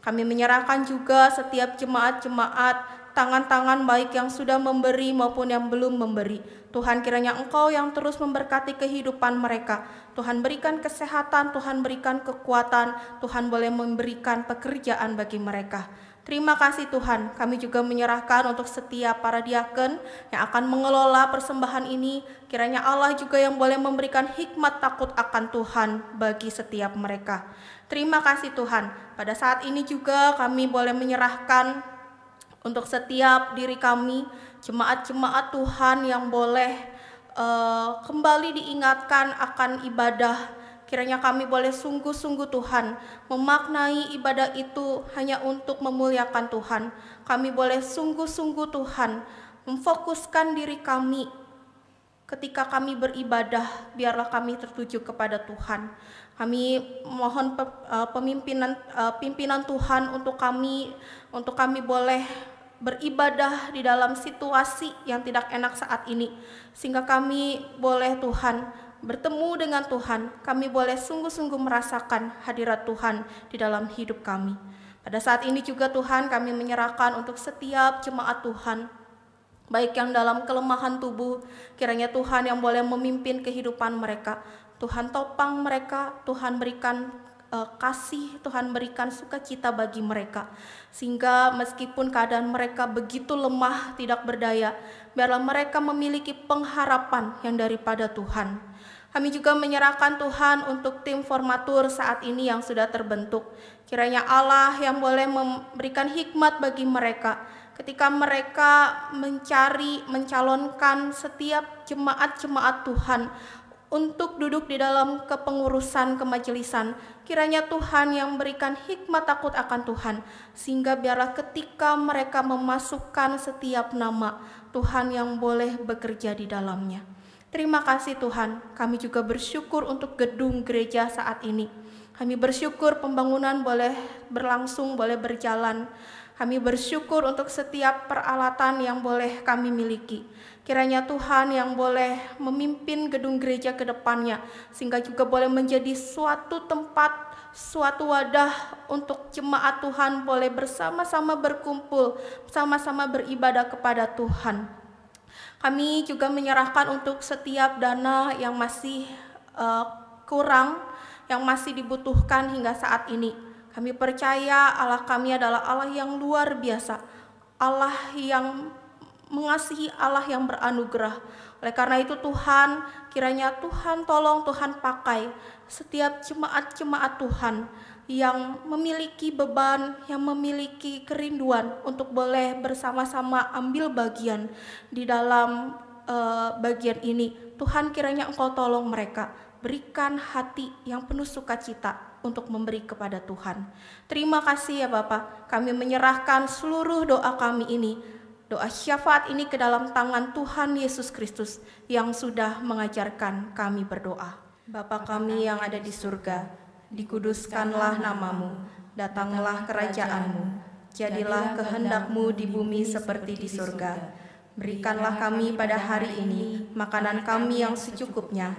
Kami menyerahkan juga setiap jemaat-jemaat, tangan-tangan baik yang sudah memberi maupun yang belum memberi. Tuhan kiranya Engkau yang terus memberkati kehidupan mereka. Tuhan berikan kesehatan, Tuhan berikan kekuatan, Tuhan boleh memberikan pekerjaan bagi mereka. Terima kasih Tuhan, kami juga menyerahkan untuk setiap para diaken yang akan mengelola persembahan ini. Kiranya Allah juga yang boleh memberikan hikmat takut akan Tuhan bagi setiap mereka. Terima kasih Tuhan, pada saat ini juga kami boleh menyerahkan untuk setiap diri kami, jemaat-jemaat Tuhan yang boleh kembali diingatkan akan ibadah. Kiranya kami boleh sungguh-sungguh Tuhan memaknai ibadah itu hanya untuk memuliakan Tuhan. Kami boleh sungguh-sungguh Tuhan memfokuskan diri kami ketika kami beribadah, biarlah kami tertuju kepada Tuhan. Kami mohon pimpinan Tuhan untuk kami boleh beribadah di dalam situasi yang tidak enak saat ini, sehingga kami boleh Tuhan bertemu dengan Tuhan, kami boleh sungguh-sungguh merasakan hadirat Tuhan di dalam hidup kami. Pada saat ini juga Tuhan kami menyerahkan untuk setiap jemaat Tuhan, baik yang dalam kelemahan tubuh, kiranya Tuhan yang boleh memimpin kehidupan mereka. Tuhan topang mereka, Tuhan berikan kasih, Tuhan berikan sukacita bagi mereka. Sehingga meskipun keadaan mereka begitu lemah, tidak berdaya, biarlah mereka memiliki pengharapan yang daripada Tuhan. Kami juga menyerahkan Tuhan untuk tim formatur saat ini yang sudah terbentuk. Kiranya Allah yang boleh memberikan hikmat bagi mereka ketika mereka mencalonkan setiap jemaat-jemaat Tuhan untuk duduk di dalam kepengurusan kemajelisan. Kiranya Tuhan yang berikan hikmat takut akan Tuhan, sehingga biarlah ketika mereka memasukkan setiap nama, Tuhan yang boleh bekerja di dalamnya. Terima kasih Tuhan, kami juga bersyukur untuk gedung gereja saat ini. Kami bersyukur pembangunan boleh berlangsung, boleh berjalan. Kami bersyukur untuk setiap peralatan yang boleh kami miliki. Kiranya Tuhan yang boleh memimpin gedung gereja ke depannya, sehingga juga boleh menjadi suatu tempat, suatu wadah untuk jemaat Tuhan boleh bersama-sama berkumpul, sama-sama beribadah kepada Tuhan. Kami juga menyerahkan untuk setiap dana yang masih kurang, yang masih dibutuhkan hingga saat ini. Kami percaya Allah kami adalah Allah yang luar biasa, Allah yang mengasihi, Allah yang beranugerah. Oleh karena itu Tuhan, kiranya Tuhan tolong, Tuhan pakai setiap jemaat-jemaat Tuhan yang memiliki beban, yang memiliki kerinduan untuk boleh bersama-sama ambil bagian di dalam bagian ini. Tuhan, kiranya Engkau tolong mereka, berikan hati yang penuh sukacita untuk memberi kepada Tuhan. Terima kasih ya Bapa, kami menyerahkan seluruh doa kami ini, doa syafaat ini ke dalam tangan Tuhan Yesus Kristus yang sudah mengajarkan kami berdoa. Bapa kami yang ada di surga, dikuduskanlah namamu, datanglah kerajaan-Mu, jadilah kehendak-Mu di bumi seperti di surga. Berikanlah kami pada hari ini makanan kami yang secukupnya,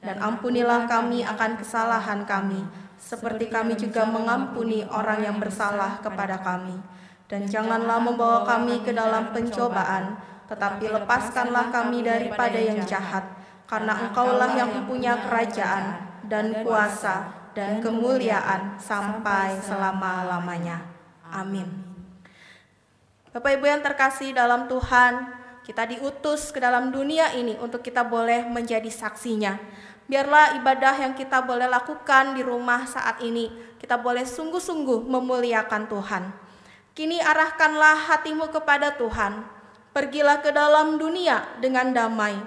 dan ampunilah kami akan kesalahan kami, seperti kami juga mengampuni orang yang bersalah kepada kami. Dan janganlah membawa kami ke dalam pencobaan, tetapi lepaskanlah kami daripada yang jahat, karena Engkaulah yang mempunyai kerajaan dan kuasa dan kemuliaan sampai selama-lamanya. Amin. Bapak Ibu yang terkasih dalam Tuhan, kita diutus ke dalam dunia ini untuk kita boleh menjadi saksinya. Biarlah ibadah yang kita boleh lakukan di rumah saat ini, kita boleh sungguh-sungguh memuliakan Tuhan. Kini arahkanlah hatimu kepada Tuhan. Pergilah ke dalam dunia dengan damai.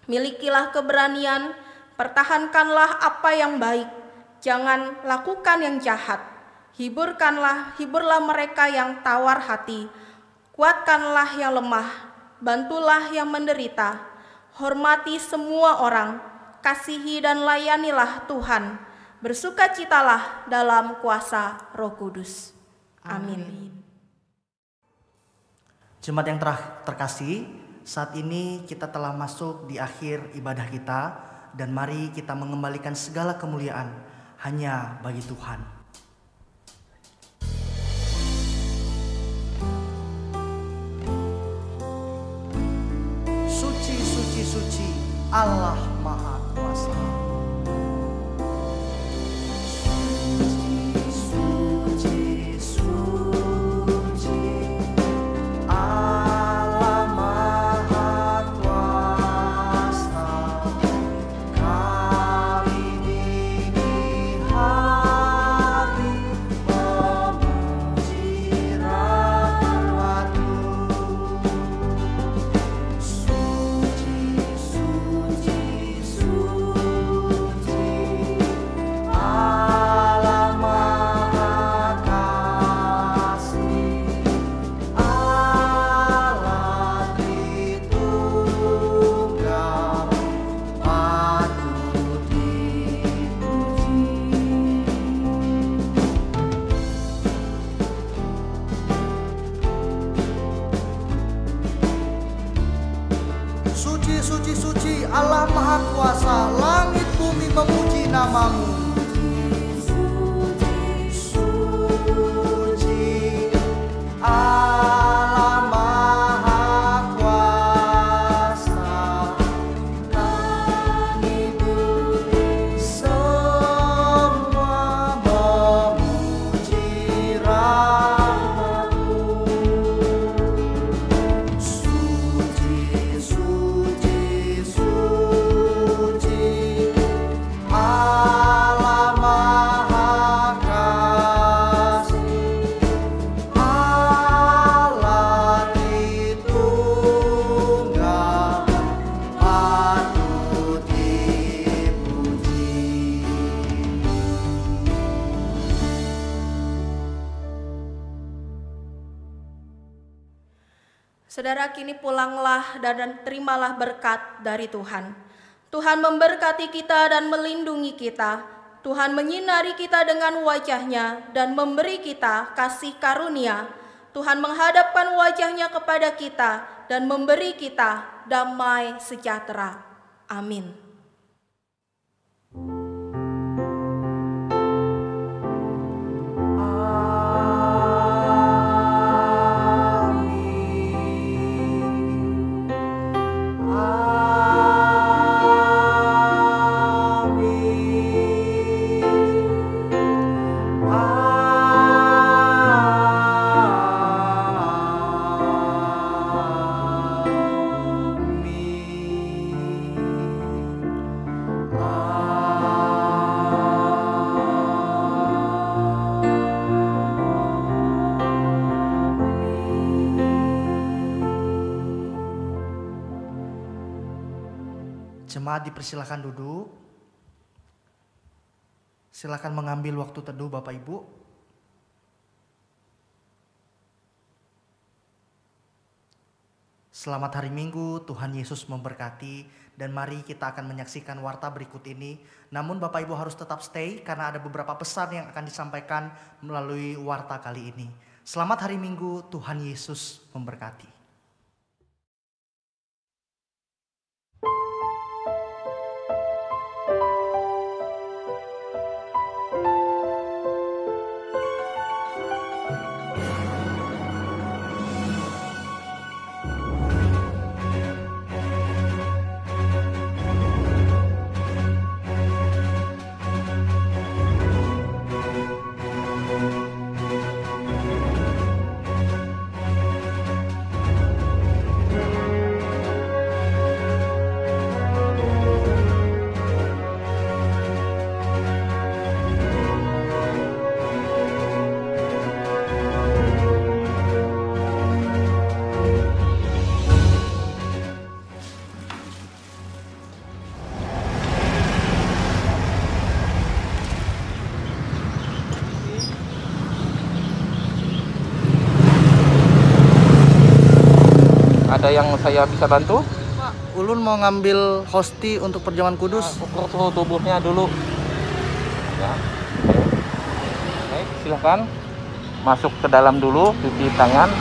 Milikilah keberanian, pertahankanlah apa yang baik. Jangan lakukan yang jahat. Hiburlah mereka yang tawar hati. Kuatkanlah yang lemah, bantulah yang menderita. Hormati semua orang, kasihi dan layanilah Tuhan. Bersukacitalah dalam kuasa Roh Kudus. Amin. Jemaat yang terkasih, saat ini kita telah masuk di akhir ibadah kita, dan mari kita mengembalikan segala kemuliaan hanya bagi Tuhan. Suci, suci, suci, Allah Maha Kuasa. Suci, Saudara, kini pulanglah dan terimalah berkat dari Tuhan. Tuhan memberkati kita dan melindungi kita. Tuhan menyinari kita dengan wajah-Nya dan memberi kita kasih karunia. Tuhan menghadapkan wajah-Nya kepada kita dan memberi kita damai sejahtera. Amin. Jemaat dipersilakan duduk. Silakan mengambil waktu teduh Bapak Ibu. Selamat hari Minggu, Tuhan Yesus memberkati. Dan mari kita akan menyaksikan warta berikut ini. Namun Bapak Ibu harus tetap stay karena ada beberapa pesan yang akan disampaikan melalui warta kali ini. Selamat hari Minggu, Tuhan Yesus memberkati. Ada yang saya bisa bantu? Ulun mau ngambil hosti untuk perjamuan kudus. Ukur suhu tubuhnya dulu. Ya. Baik, silahkan masuk ke dalam dulu, cuci tangan.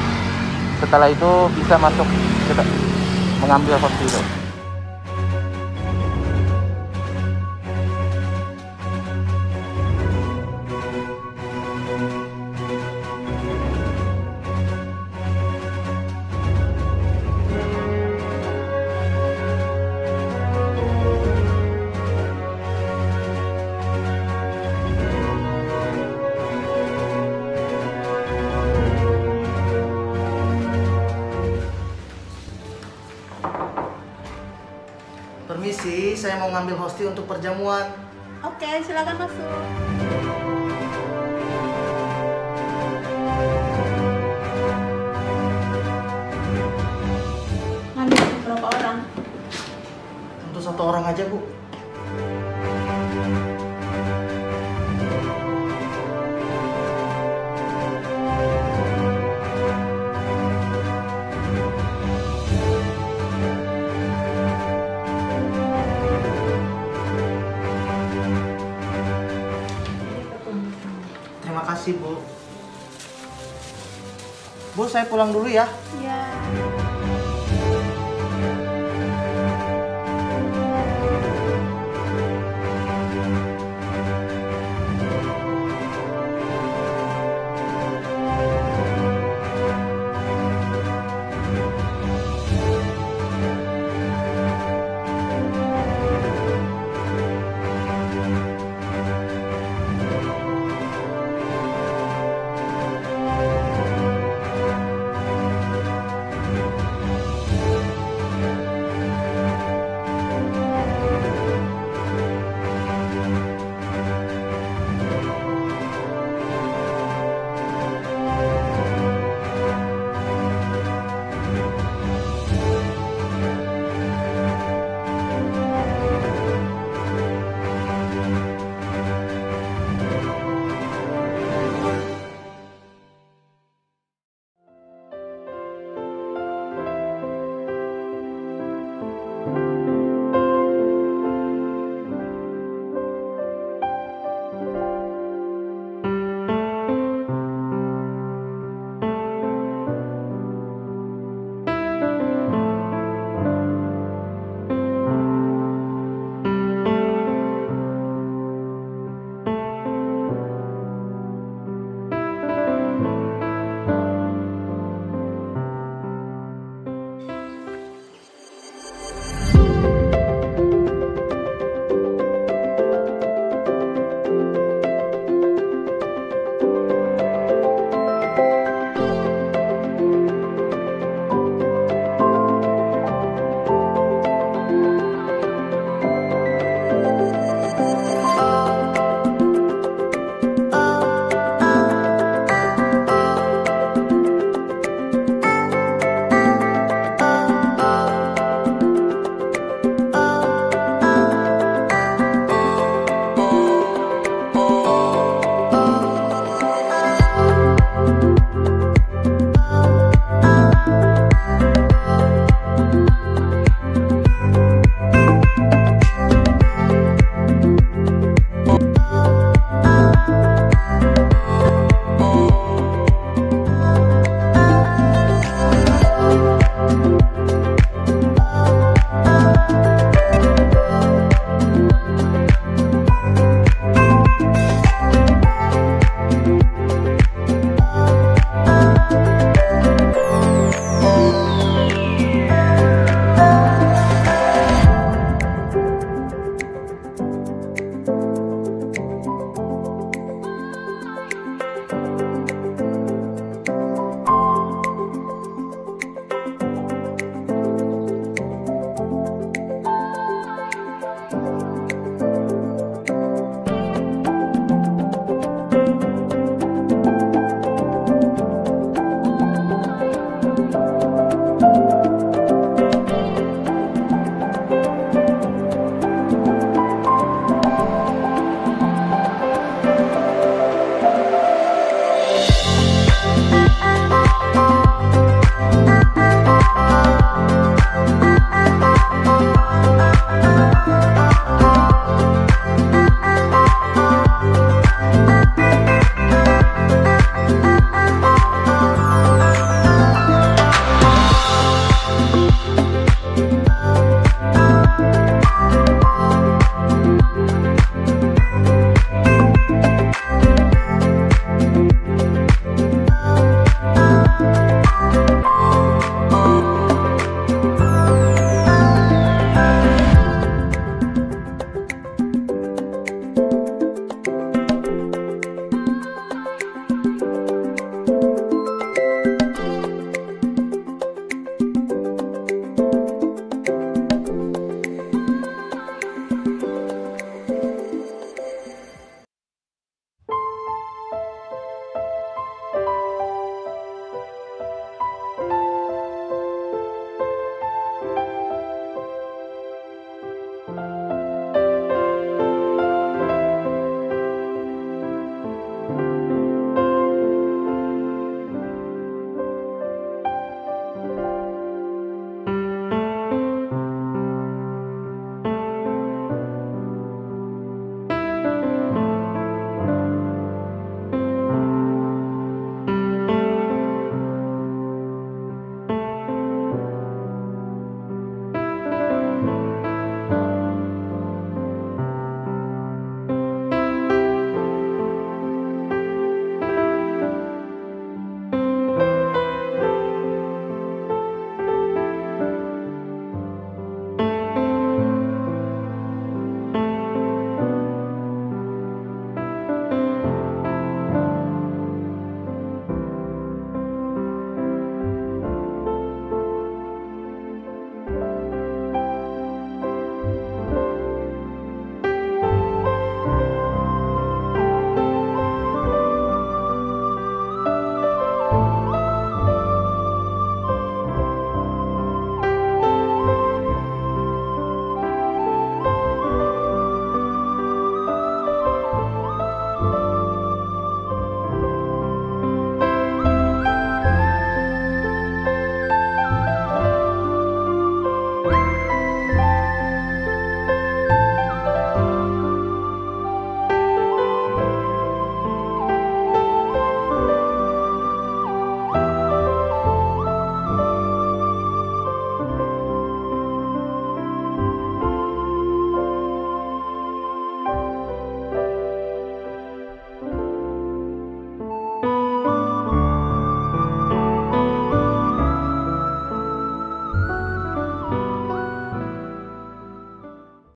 Setelah itu bisa masuk mengambil hosti itu. Permisi, saya mau ngambil hosti untuk perjamuan. Oke, silakan masuk. Ngambil berapa orang? Untuk satu orang aja, Bu. Terima kasih, Bu. Bu, saya pulang dulu ya. Ya.